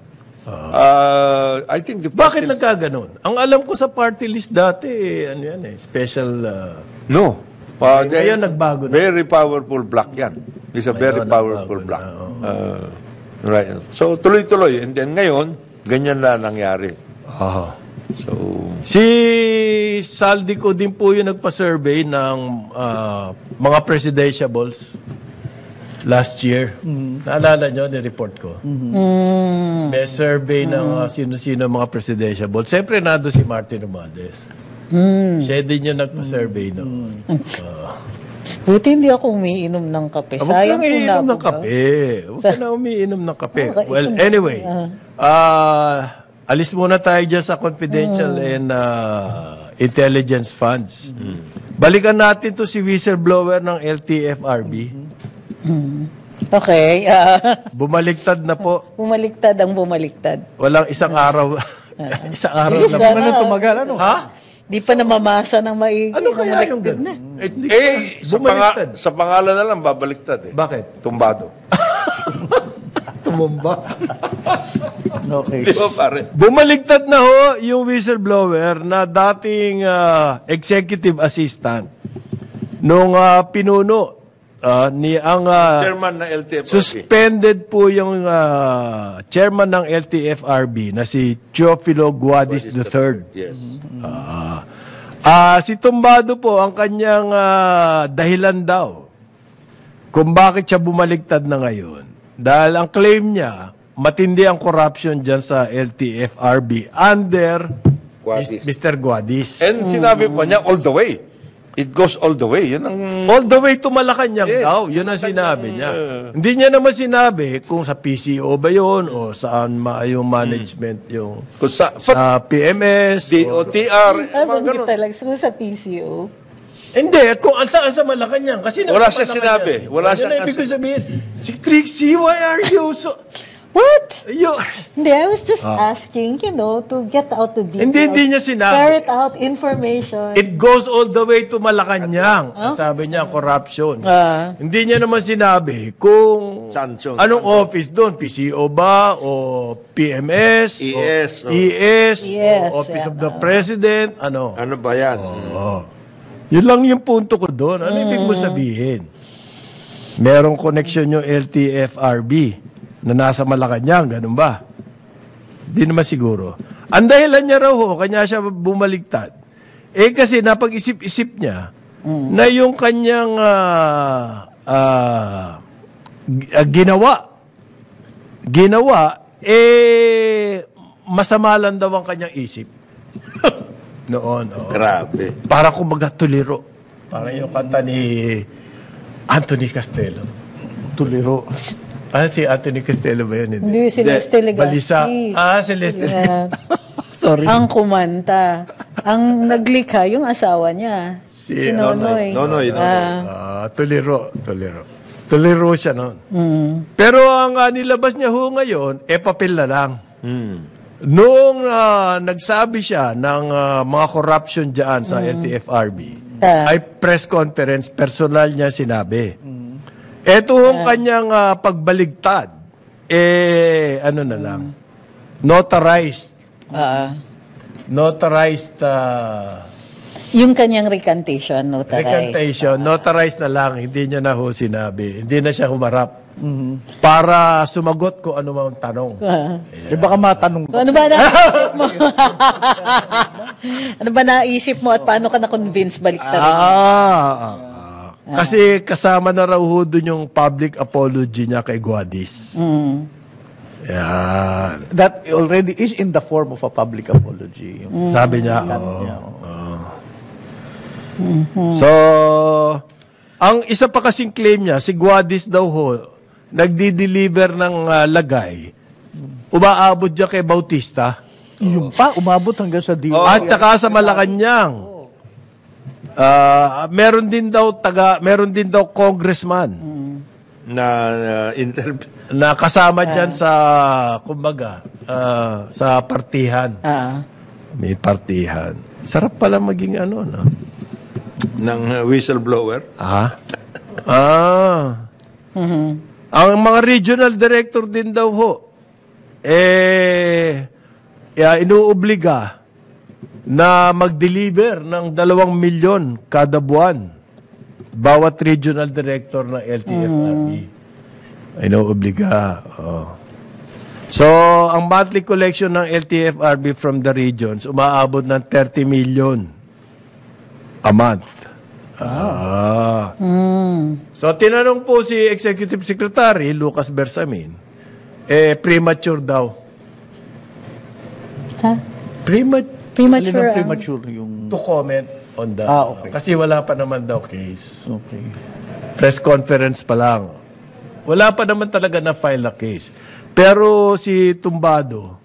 D: I think the
E: Bakit nagkaganon? Ang alam ko sa party list dati, special...
D: No.
E: Ngayon nagbago na.
D: Very powerful block yan. It's a very powerful block. Right. So, tuloy-tuloy. And then ngayon, Ganyan na nangyari.
E: Aha.
D: So,
E: Si Saldico din po yung nagpa-survey ng mga presidentiables last year. Naalala nyo, ni-report ko. May survey ng sino-sino mga presidentiables. Siyempre, nado si Martin Romualdez. Siya din yung nagpa-survey noon.
B: Buti hindi ako umiinom ng kape.
E: Huwag
B: Sayang
E: kang
B: kung
E: iinom ng
B: nabog,
E: kape. Huwag ka na umiinom ng kape.
B: Okay,
E: Well,
B: ito-
E: anyway. Alis muna tayo dyan sa confidential and intelligence funds. Balikan natin to si whistleblower ng LTFRB.
B: Okay.
E: Bumaliktad na po.
B: Bumaliktad ang bumaliktad.
E: Walang isang araw. Isang araw
B: Bilis,
E: na.
C: Ano tumagal, ano?
E: Ha?
B: Di pa namamasa ng maigi.
E: Ano kaya yung
B: Bumaliktad
E: gano'n?
D: sa,
E: Bumaliktad.
D: sa pangalan na lang, babaliktad eh.
E: Bakit?
D: Tumbado.
E: Tumumba.
C: Okay.
D: Di ba, pare?
E: Bumaliktad na ho yung whistleblower na dating executive assistant nung pinuno ni ang
D: Chairman ng LTFRB.
E: suspended po yung chairman ng LTFRB na si Teofilo Guadis III.
D: Yes.
E: Si Tumbado po ang kanyang dahilan daw kung bakit siya bumaligtad na ngayon. Dahil ang claim niya, matindi ang corruption dyan sa LTFRB under
D: Guadis.
E: Mr. Guadis.
D: And sinabi pa niya, all the way. It goes all the way. Yun ang...
E: All the way to Malacanang
D: Yes.
E: daw. Yun ang sinabi niya. Hindi niya naman sinabi kung sa PCO ba yun o saan yung management yung
D: Kung sa
E: sa PMS. o-
D: DOTR, mga
B: Banggit
D: ganun.
B: talaga. Siguro sa PCO.
E: Hindi, kung saan sa Malacanang. Kasi
D: Wala
E: nasa
D: siya
E: Malacanang.
D: sinabi. Wala
E: Yun
D: siya
E: ang ibig ko sabihin. Si Trixie, why are you so...
B: What?
E: You...
B: Hindi, I was just asking, to get out the details.
E: Hindi niya sinabi.
B: Ferret out information.
E: It goes all the way to Malacanang. Sabi niya, corruption. Hindi niya naman sinabi kung
D: Saan yun?
E: anong office doon. PCO ba? O PMS?
D: ES,
E: O ES?
B: Yes,
E: O Office
B: yeah.
E: of the President? Ano?
D: Ano ba yan?
E: Yun lang yung punto ko doon. Ano ibig mo sabihin? Merong connection yung LTFRB na nasa Malacanang, ganun ba? Hindi naman siguro. Ang dahilan niya raw kanya siya bumaligtad. Kasi napag-isip-isip niya na yung kanyang ginawa, masama lang daw ang kanyang isip. Noon, oo.
D: Grabe.
E: Para kumbaga tuliro. Parang yung kanta ni Anthony Castello.
C: Tuliro.
E: Si Anthony Castello ba yun? Hindi.
B: Hindi, si Celeste Legaspi.
E: Balisa. Celeste.
B: Yeah.
E: Sorry.
B: Ang kumanta. Ang naglikha, yung asawa niya. Si Nonoy.
D: Nonoy.
E: Tuliro. Tuliro siya noon. Pero ang nilabas niya ngayon, papel na lang. Noong nagsabi siya ng mga corruption dyan sa LTFRB, ay press conference, personal niya sinabi. Ito hong kanyang pagbaligtad, ano na lang, notarized. Notarized,
B: Yung kanyang recantation, notarized.
E: notarized na lang, hindi niya na ho sinabi. Hindi na siya humarap. Para sumagot ko ano mang tanong.
C: Baka matanong
B: Ano ba naisip mo? Ano ba naisip mo at paano ka na-convince baliktad?
E: Kasi kasama na raw ho dun yung public apology niya kay Guadis. Yan.
C: that already is in the form of a public apology. Yung
E: Sabi niya. So, ang isa pa kasing claim niya, si Guadis daw ho, nagdi-deliver ng lagay, umaabot diya kay Bautista.
C: Yung pa, umabot hanggang sa DOTR.
E: At saka sa Malacanang. Meron din daw congressman na kasama diyan sa kumbaga sa partihan. May partihan. Sarap pala maging ano, no?
D: Ng whistleblower.
E: Ang mga regional director din daw ho, inuobliga na mag-deliver ng 2 milyon kada buwan. Bawat regional director ng LTFRB. Inuobliga. So, ang monthly collection ng LTFRB from the regions, umaabot ng 30 million a month. So, tinanong po si Executive Secretary Lucas Bersamin, premature daw.
B: Ha? Premature.
C: Premature yung...
E: To comment on that.
C: Okay.
E: Kasi wala pa naman daw case.
C: Okay.
E: Press conference pa lang. Wala pa naman talaga na file na case. Pero si Tumbado,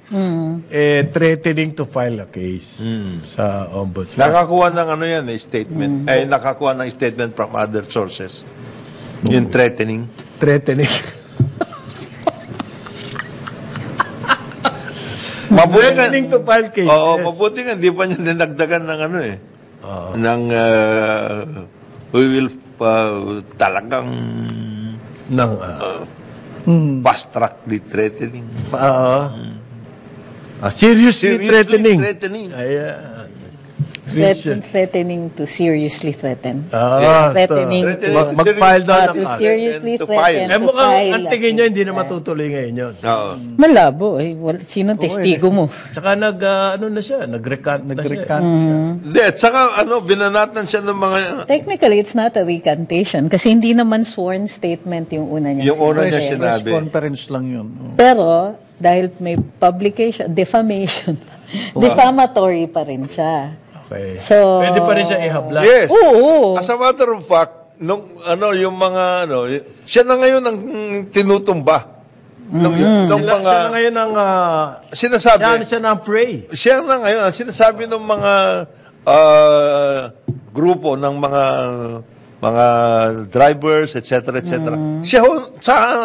E: threatening to file a case sa ombudsman.
D: Nakakuha ng ano yan, statement. Nakakuha ng statement from other sources. Yung threatening.
E: Threatening.
D: Mabuti nga.
E: Threatening to file case.
D: Oo, mabuti nga. Di pa niya dinagdagan ng ano eh. Ng we will talagang
E: Ng,
D: fast track the threatening.
E: seriously threatening.
D: Threatening.
E: Ayan.
B: Threatening to seriously threaten.
D: Threatening.
E: Mag-file daw ng
B: To
E: kaso.
B: seriously
D: To file.
B: threaten to
E: Mukhang
B: file.
E: ang tingin nyo, hindi na matutuloy ngayon yun.
D: Oo.
B: Malabo eh. Sinong testigo mo?
E: Tsaka ano na siya, nag-recant na siya.
D: Hindi, at saka binanatan siya ng mga...
B: Technically, it's not a recantation kasi hindi naman sworn statement yung una niya.
D: Yung una niya
B: sinabi.
D: sinabi.
C: Press conference lang yun.
B: Pero, dahil may publication, defamation, defamatory pa rin siya.
E: Okay.
B: So,
E: Pwede pa rin siya ihabla.
D: Yes.
B: Oo.
D: As a matter of fact, nung yung mga siya na ngayon ang tinutumba. Nung
E: Siya na ngayon ang
D: sinasabi.
E: siya na ang prey.
D: Siya na ngayon ang sinasabi ng mga grupo ng mga drivers, etc. Siya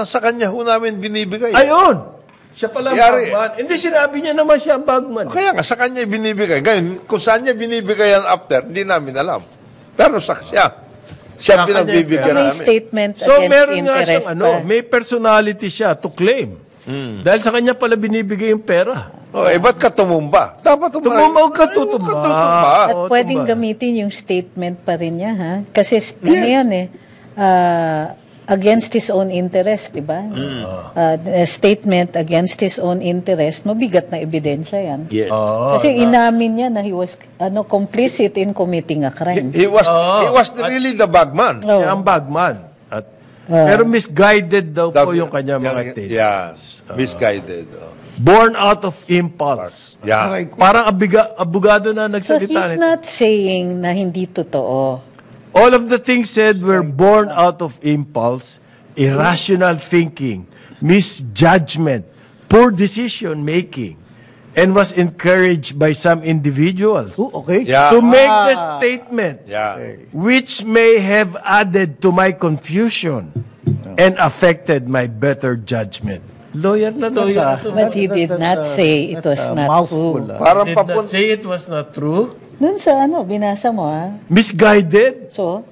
D: sa kanya namin binibigay.
E: Ayun! Siya pala ang
D: Yari.
E: bagman. Hindi, sinabi niya naman siya ang bagman.
D: Kaya nga, sa kanya binibigay. Ngayon, kung saan niya binibigay yan after, hindi namin alam. Pero siya
E: Sa
D: pinagbibigyan
B: may
D: namin.
B: statement
E: So,
B: against
E: meron nga
B: interest
E: siyang
B: pa.
E: may personality siya to claim. Dahil sa kanya pala binibigay yung pera.
D: Ba't ka tumumba? Dapat
E: Tumumba ka tutumba.
B: At pwedeng gamitin yung statement pa rin niya, ha? Kasi ano yan eh, against his own interest, di ba? A statement against his own interest, mabigat na ebidensya yan.
D: Yes.
B: Kasi inamin niya na he was complicit in committing a crime.
D: He was really the bagman.
E: Siya ang bagman. Pero misguided daw po yung kanya mga statements.
D: Yes. Misguided.
E: Born out of impulse.
D: Yeah.
E: Parang abogado na
B: So
E: nagsalita
B: he's not saying na hindi totoo.
E: All of the things said were born out of impulse, irrational thinking, misjudgment, poor decision making, and was encouraged by some individuals
C: Okay.
D: Yeah.
E: to make the statement,
D: Yeah.
E: which may have added to my confusion and affected my better judgment. Lawyer na lawyer.
B: But he did not say it was not
C: mouthful.
B: true.
D: Parang
E: Did not say it was not true.
B: Dun sa binasa mo, ha?
E: Misguided,
B: So,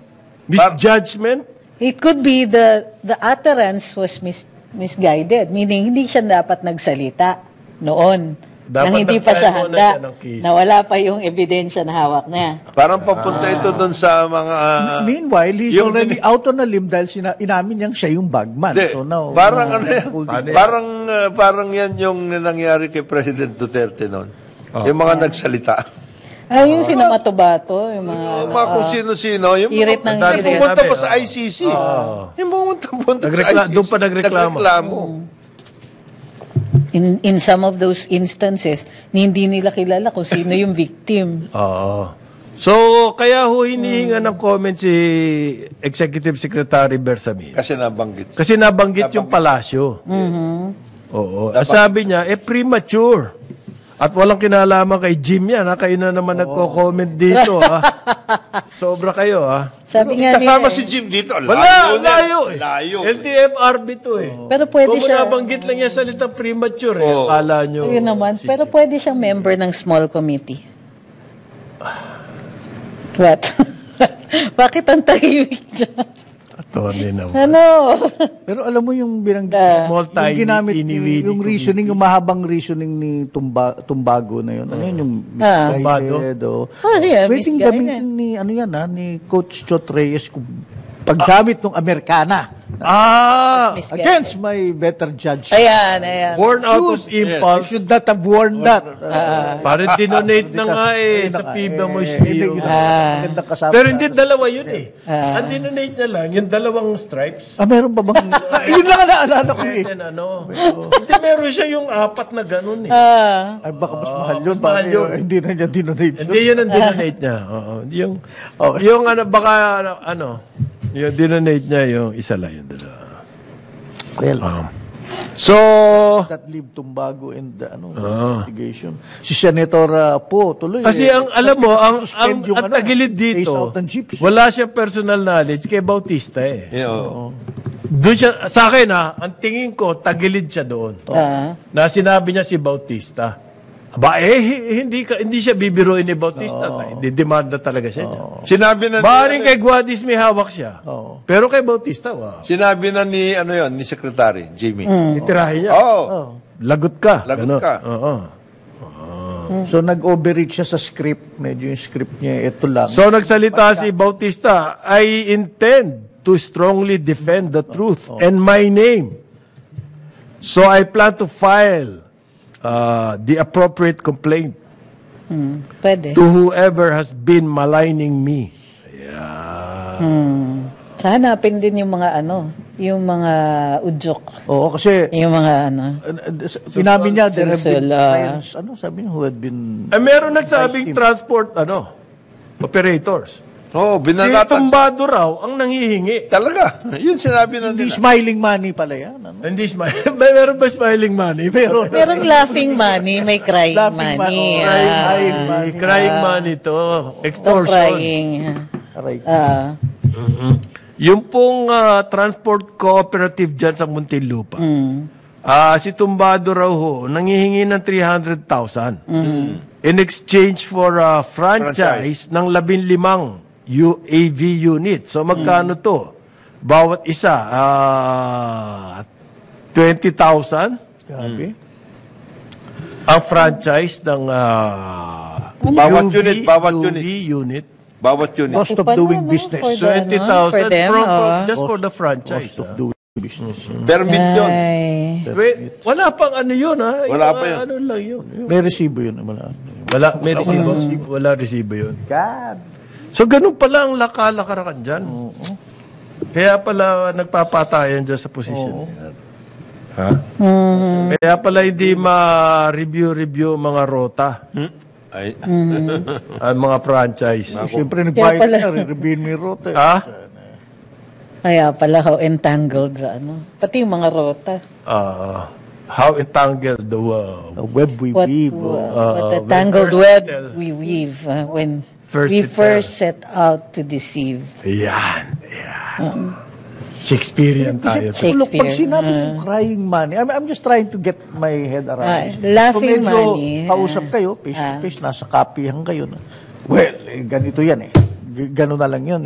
E: misjudgment.
B: it could be the utterance was misguided, meaning hindi siya dapat nagsalita noon.
E: Dapat
B: nang hindi pa siya
E: nag-file muna
B: handa,
E: siya ng case.
B: na wala pa yung ebidensya na hawak niya.
D: Parang papunta ito doon sa mga...
C: Meanwhile, he's
D: yung-
C: already out on a limb dahil inamin niyang siya yung bagman.
D: Hindi,
C: So now,
D: parang ano yan,
E: Paano yan?
D: parang yan yung nangyari kay President Duterte noon. Yung mga nagsalita.
B: Ay, yung sinamatobato, yung mga...
D: Mga kung sino-sino, yung
B: Hirit ng
D: mga
B: hirit.
D: pumunta pa sa ICC. Yung pumunta sa ICC.
E: Doon pa nagreklamo.
B: In some of those instances, hindi nila kilala kung sino yung victim.
E: Oo. So, kaya ho hinihinga ng comment si Executive Secretary Bersamin. Kasi nabanggit yung palasyo. Oo. Sabi niya, premature. At walang kinalaman kay Jim yan. Kayo na naman nagko-comment dito. Sobra kayo.
B: Sabi nga
D: Kasama
B: nila,
D: si Jim dito.
E: Layo eh.
D: Layo.
E: LTFRB to eh.
B: pero pwede
E: Kung
B: siya...
E: nabanggit lang yan salita premature eh.
D: Oo.
E: Akala nyo.
B: Yun naman, pero pwede siyang member ng small committee. What? Bakit ang tahimik dyan?
E: Attorney naman.
B: Ano?
C: Pero alam mo yung
E: Small,
C: yung
E: tiny,
C: ginamit
E: teeny-weeny
C: yung reasoning, yung mahabang reasoning ni Tumbago na yun. Ano yun yung
E: Tumbado?
C: misguided o...
B: Siya,
C: Pwedeng
B: misguided.
C: gamitin ni, ni Coach Chot Reyes kung paggamit ng Amerikana
B: Misguided.
C: Against my better judgment.
B: Ayan.
E: Born out of
C: I
E: impulse.
C: should not have worn that.
E: Parang dinonate na nga sa FIBA Museum.
C: Magandang kasama.
E: Pero hindi dalawa yun Ang dinonate niya lang, yung dalawang stripes.
C: Meron pa bang... Yun lang ang naalala ko eh.
E: Then hindi meron siya yung 4 na ganun
C: Ay, baka mas mahal yun.
E: mas mahal yun.
C: Hindi na niya dinonate.
E: Hindi yun ang dinonate niya. Yung baka yung dinonate niya, yung isa lang yung dalawa.
C: Well,
E: So,
C: that leave Tumbago and investigation. Si Senator Po, tuloy.
E: kasi alam mo, ang
C: suspend yung
E: tagilid
C: phase
E: dito,
C: out ng gypsy.
E: wala siyang personal knowledge kay Bautista Doon siya, sa akin ang tingin ko, tagilid siya doon. Na sinabi niya si Bautista. Hindi siya bibiruin ni Bautista. Demanda talaga siya niya.
D: Sinabi na
E: Maaaring kay Guadis may hawak siya. Pero kay Bautista,
D: Sinabi na ni ni Secretary Jimmy.
E: Itirahin niya. Lagot ka.
D: Lagot ka.
C: So, nag-overreach siya sa script. Medyo yung script niya, ito lang.
E: So, nagsalita si Bautista, I intend to strongly defend the truth and my name. So, I plan to file the appropriate complaint
B: Pwede.
E: to whoever has been maligning me.
B: Hanapin din yung mga yung mga udyok.
C: Oo, kasi
B: Yung mga
C: sinabi niya, there have been
B: Sulsula.
C: friends, sabi niya, who had been...
E: Meron nagsabing transport, operators. Si
D: binanatan.
E: Tumbado raw ang nanghihingi.
D: Talaga. Yun sinabi na
C: Hindi
D: nila.
C: smiling money pala yan.
E: Hindi meron ba smiling money? Meron.
B: Merong laughing money, may crying
C: Laughing
B: money.
C: money.
E: Crying money to. Extortion.
B: Crying.
C: Aray.
E: Yung pong transport cooperative dyan sa Muntinlupa. Si Tumbado raw nangihingi ng 300,000 in exchange for a franchise ng 15 UAV unit. So magkano to? Bawat isa 20,000
C: Grabe.
E: ang franchise ng
D: Bawat
E: UV
D: unit.
E: unit.
D: Bawat unit.
C: Cost of doing business.
B: For the-
E: 20,000
B: for them,
E: just for the franchise.
C: Cost of doing business.
D: Permit yun.
B: Ay.
E: Wait, wala pang yun
D: Wala pa yun.
E: Ano lang yun.
C: May resibo yun.
E: Wala, may resibo. Wala resibo yun.
C: God.
E: So, ganun pala ang lakalakarakan dyan. Kaya pala nagpapatayan dyan sa posisyon. Ha? Kaya pala hindi ma-review mga rota.
D: Ay.
E: Ang mga franchise.
C: Siyempre,
B: Kaya
C: nagbayad
B: pala-
C: ka, re-reveal mo yung rota.
E: Ha?
B: Kaya pala how entangled sa Pati yung mga rota.
E: How entangled the
C: A web we
B: What,
C: weave.
B: what a
E: when
B: tangled
E: first
B: web
E: it tell-
B: we weave when
E: First
B: we
E: it
B: first set out to deceive.
E: Yan. Shakespearean tayo.
C: Look, pag
B: Shakespeare.
C: sinabi ng crying money, I'm just trying to get my head around.
B: Laughing
C: Kung medyo
B: money.
C: kausap kayo, face to face, nasa kapihan kayo. Well, ganito yan eh. Gano'n na lang yun.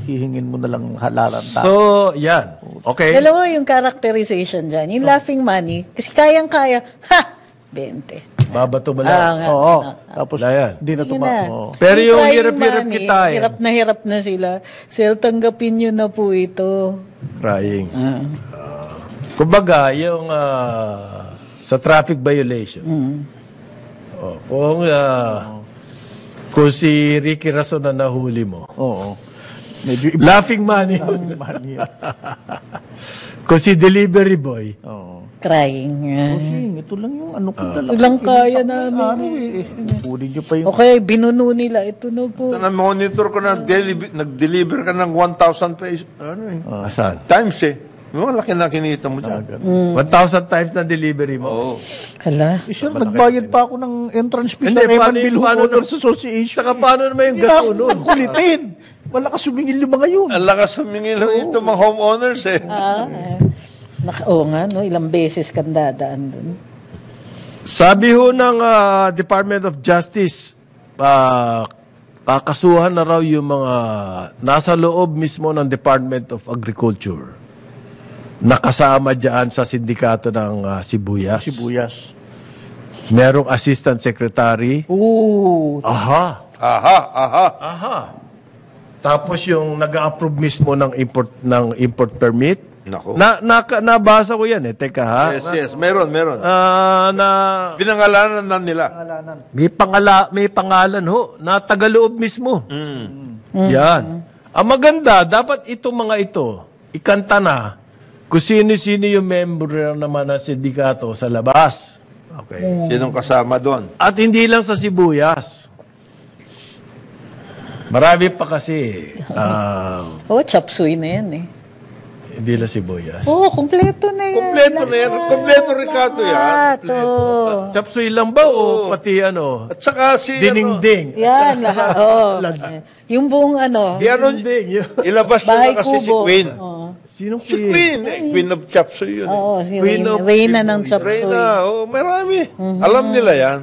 C: Hihingin mo na lang halalan tayo.
E: So, yan. Okay.
B: Dalawa yung characterization dyan. Yung laughing money, kasi kayang-kaya, 20.
E: Babato mo lang.
C: Oo. Tapos,
E: Wala yan.
C: hindi na
B: Sige
C: tuma.
B: na.
C: Oo.
E: Pero yung
B: crying
E: hirap-hirap
B: money,
E: kita eh.
B: Hirap na sila. Sir, tanggapin nyo na po ito.
E: Crying. Kumbaga, yung sa traffic violation. Kung si Ricky Rason na nahuli mo,
C: Oo. Medyo
E: laughing money.
C: money yan.
E: Kung si delivery boy,
B: Crying.
C: Bossing, ito lang yung ano ko dala.
B: Ilang kaya namin.
C: Araw eh. Kunin nyo pa yung...
B: Okay, binuno nila. Ito na po.
D: Na-monitor ko na nag-deliver ka ng 1,000 pesos.
E: asan?
D: Times Malaki na kinita mo dyan.
E: 1,000 times na delivery mo.
D: Oo.
B: Hala.
C: Sir, nagbayad pa ako ng entrance fee
E: Hindi,
C: sa Raymond
E: paano-
C: Bill
E: paano-
C: Homeowners Association.
E: Saka paano naman yung
C: Hindi
E: gasto
C: ako
E: nun?
C: nakulitin. Malakas sumingil yung mga yun.
D: Ang lakas humingil ito mga homeowners
B: Oo nga, no? Ilang beses kang dadaan dun.
E: Sabi ho ng Department of Justice, kakasuhan na raw yung mga nasa loob mismo ng Department of Agriculture. Nakasama dyan sa sindikato ng Sibuyas.
C: Sibuyas.
E: Merong assistant secretary.
B: Ooh.
E: Aha. Aha. Tapos yung nag-approve mismo ng import permit.
D: Nako.
E: Nabasa ko yan Teka ha.
D: Yes. Meron. Pinangalanan na nila.
E: May pangalan ho. Na Tagaloob mismo. Yan. Ang maganda, dapat itong mga ito, ikanta na kung sino-sino yung member naman ng sindikato sa labas. Okay.
D: Sinong kasama doon?
E: At hindi lang sa sibuyas. Marami pa kasi.
B: Chop suey na yan
E: Hindi lang sibuyas.
B: Kompleto na yan.
D: Kompleto Ricardo yan.
E: Chop suey lang ba o pati
D: At saka si
E: dininding?
B: Yan, lahat. Yung buong
E: Dininding.
D: Ilabas nyo
B: Bahay
D: na kasi si
B: kubo.
D: Queen.
E: Sinong
D: Si Queen. Queen of Chop Suey yun.
B: si
E: Queen of
B: Reyna ng chop suey.
D: Reyna. Marami. Alam nila yan.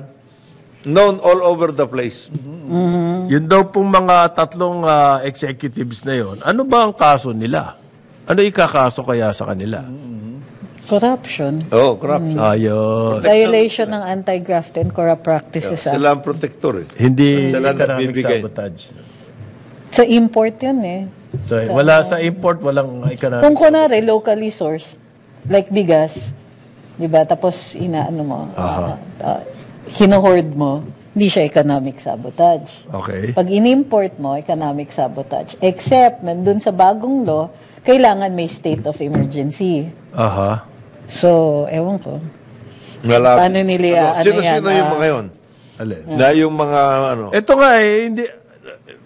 D: Known all over the place.
E: Yun daw pong mga tatlong executives na yon. Ano ba ang kaso nila? Ano ikakaso kaya sa kanila?
B: Corruption.
D: Corruption.
E: Ayun.
B: Violation ng Anti-Graft and Corrupt Practices Act.
D: Sila ang protector
E: Hindi
D: Sila
E: economic
D: nagbibigay.
E: sabotage.
B: Sa import yun
E: So, wala sa import, walang economic
B: Kung kunwari, locally sourced, like bigas, di ba? Tapos, hinohoard mo, hindi siya economic sabotage.
E: Okay.
B: Pag in-import mo, economic sabotage. Except, dun sa bagong law, kailangan may state of emergency.
E: Aha.
B: So, ewan ko.
D: Malapit.
B: Paano nila,
D: Sino-sino yung mga yun?
E: Alin?
D: Na yung mga
E: Ito nga hindi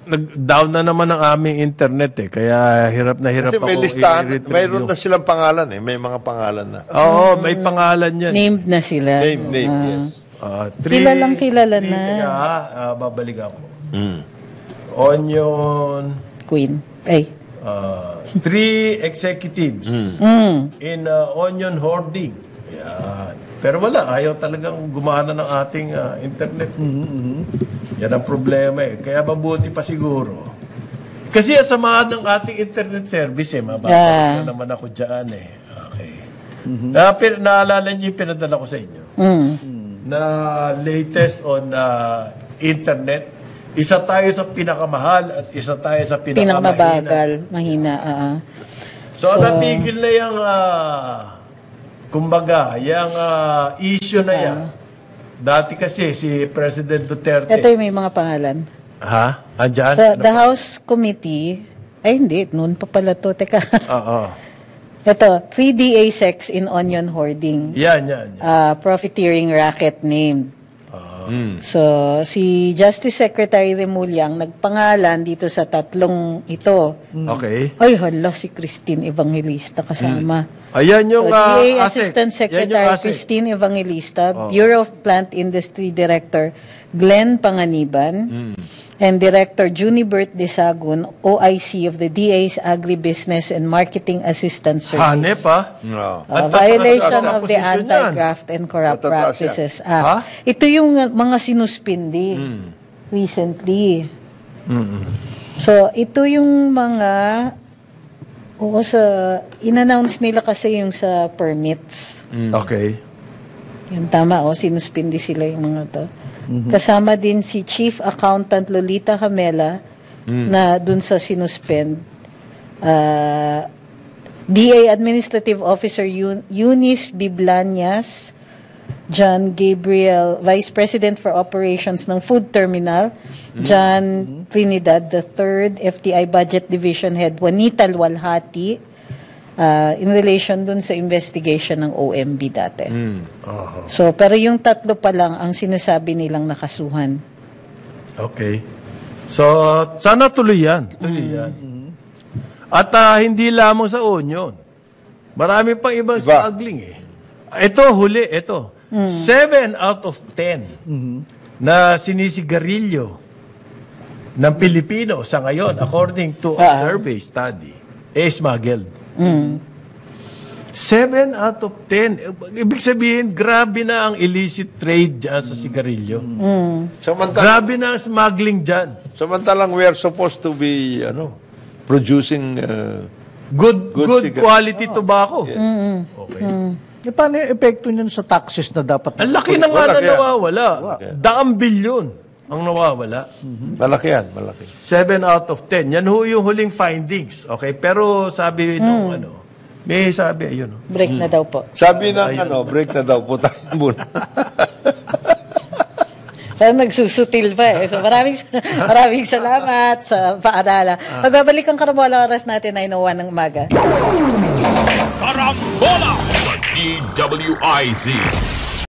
E: nag-down na naman ang aming internet kaya hirap na hirap
D: Kasi may
E: ako
D: listahan.
E: i-retrieve
D: Mayroon
E: yung-
D: na silang pangalan May mga pangalan na.
E: Oo, may pangalan yan.
B: Named na sila.
D: Name, yes.
B: Kilalang kilala
E: three,
B: na.
E: Teka, babalik ako. Onion,
B: Queen.
E: 3 executives in onion hoarding. Yan. Pero wala, ayaw talagang gumana ng ating internet. Yan ang problema Kaya mabuti pa siguro. Kasi asamahan ng ating internet service mababalik na naman ako dyan Okay. Naalala niyo yung pinadala ko sa inyo? Na latest on internet, isa tayo sa pinakamahal at isa tayo sa
B: Pinakamabagal. Mahina.
E: So, natigil na yung kumbaga, yung issue na yan. Dati kasi si President Duterte.
B: Ito yung may mga pangalan.
E: Ha? Andyan?
B: Sa the House Committee, hindi, noon pa pala to. Teka.
E: Oo.
B: Ito, 3DA sex in onion hoarding.
E: Yan.
B: Profiteering racket named. So, si Justice Secretary Remulyang nagpangalan dito sa tatlong ito.
E: Okay.
B: Ay, hala, si Christine Evangelista kasama.
E: Ayan yung
B: So, DA
E: ASEC.
B: Assistant
E: Yan
B: Secretary
E: yung ASEC.
B: Christine Evangelista, Bureau of Plant Industry Director Glenn Panganiban, and Director Junibert Desagun, OIC of the DA's Agribusiness and Marketing Assistance Service.
E: Hanep
D: No.
B: Violation
E: At
B: of the
E: posisyon yan.
B: Anti-Graft and Corrupt
D: Matataas
B: Practices Act. Ito yung mga sinuspindi recently. So, ito yung mga in-announce nila kasi yung sa permits.
E: Okay.
B: Yan, tama, sinuspindi sila yung mga to. Kasama din si Chief Accountant Lolita Hamela na dun sa sinuspend. DA Administrative Officer Eunice Biblanias, John Gabriel, Vice President for Operations ng Food Terminal, John Trinidad III, FTI Budget Division Head, Juanita Lualhati, in relation dun sa investigation ng OMB dati. So, pero yung tatlo pa lang ang sinasabi nilang nakasuhan.
E: Okay. So, sana tuloy yan. At hindi lamang sa onion. Marami pang ibang struggling Ito, huli, ito. 7 out of 10 na sinisigarilyo ng Pilipino sa ngayon, according to a survey study, smuggled. 7 out of 10. Ibig sabihin, grabe na ang illicit trade dyan sa sigarilyo. Grabe na ang smuggling dyan.
D: Samantalang we are supposed to be producing
E: Good
D: cigar-
E: quality tobacco. Okay.
C: Paano yung epekto niyan sa taxes na dapat?
E: Ang laki na nga na
D: Malaki yan.
E: nawawala. Daang bilyon ang nawawala.
D: malaki yan, malaki.
E: 7 out of 10. Yan yung huling findings. Okay? Pero sabi nung May sabi, ayun.
B: Break na daw po.
D: Sabi ng break na daw po tayo muna.
B: Parang nagsusutil pa eh. So maraming salamat sa paarala. Magbabalik ang karambola oras natin 9:01 ng umaga.
A: Karambola sa DWIZ.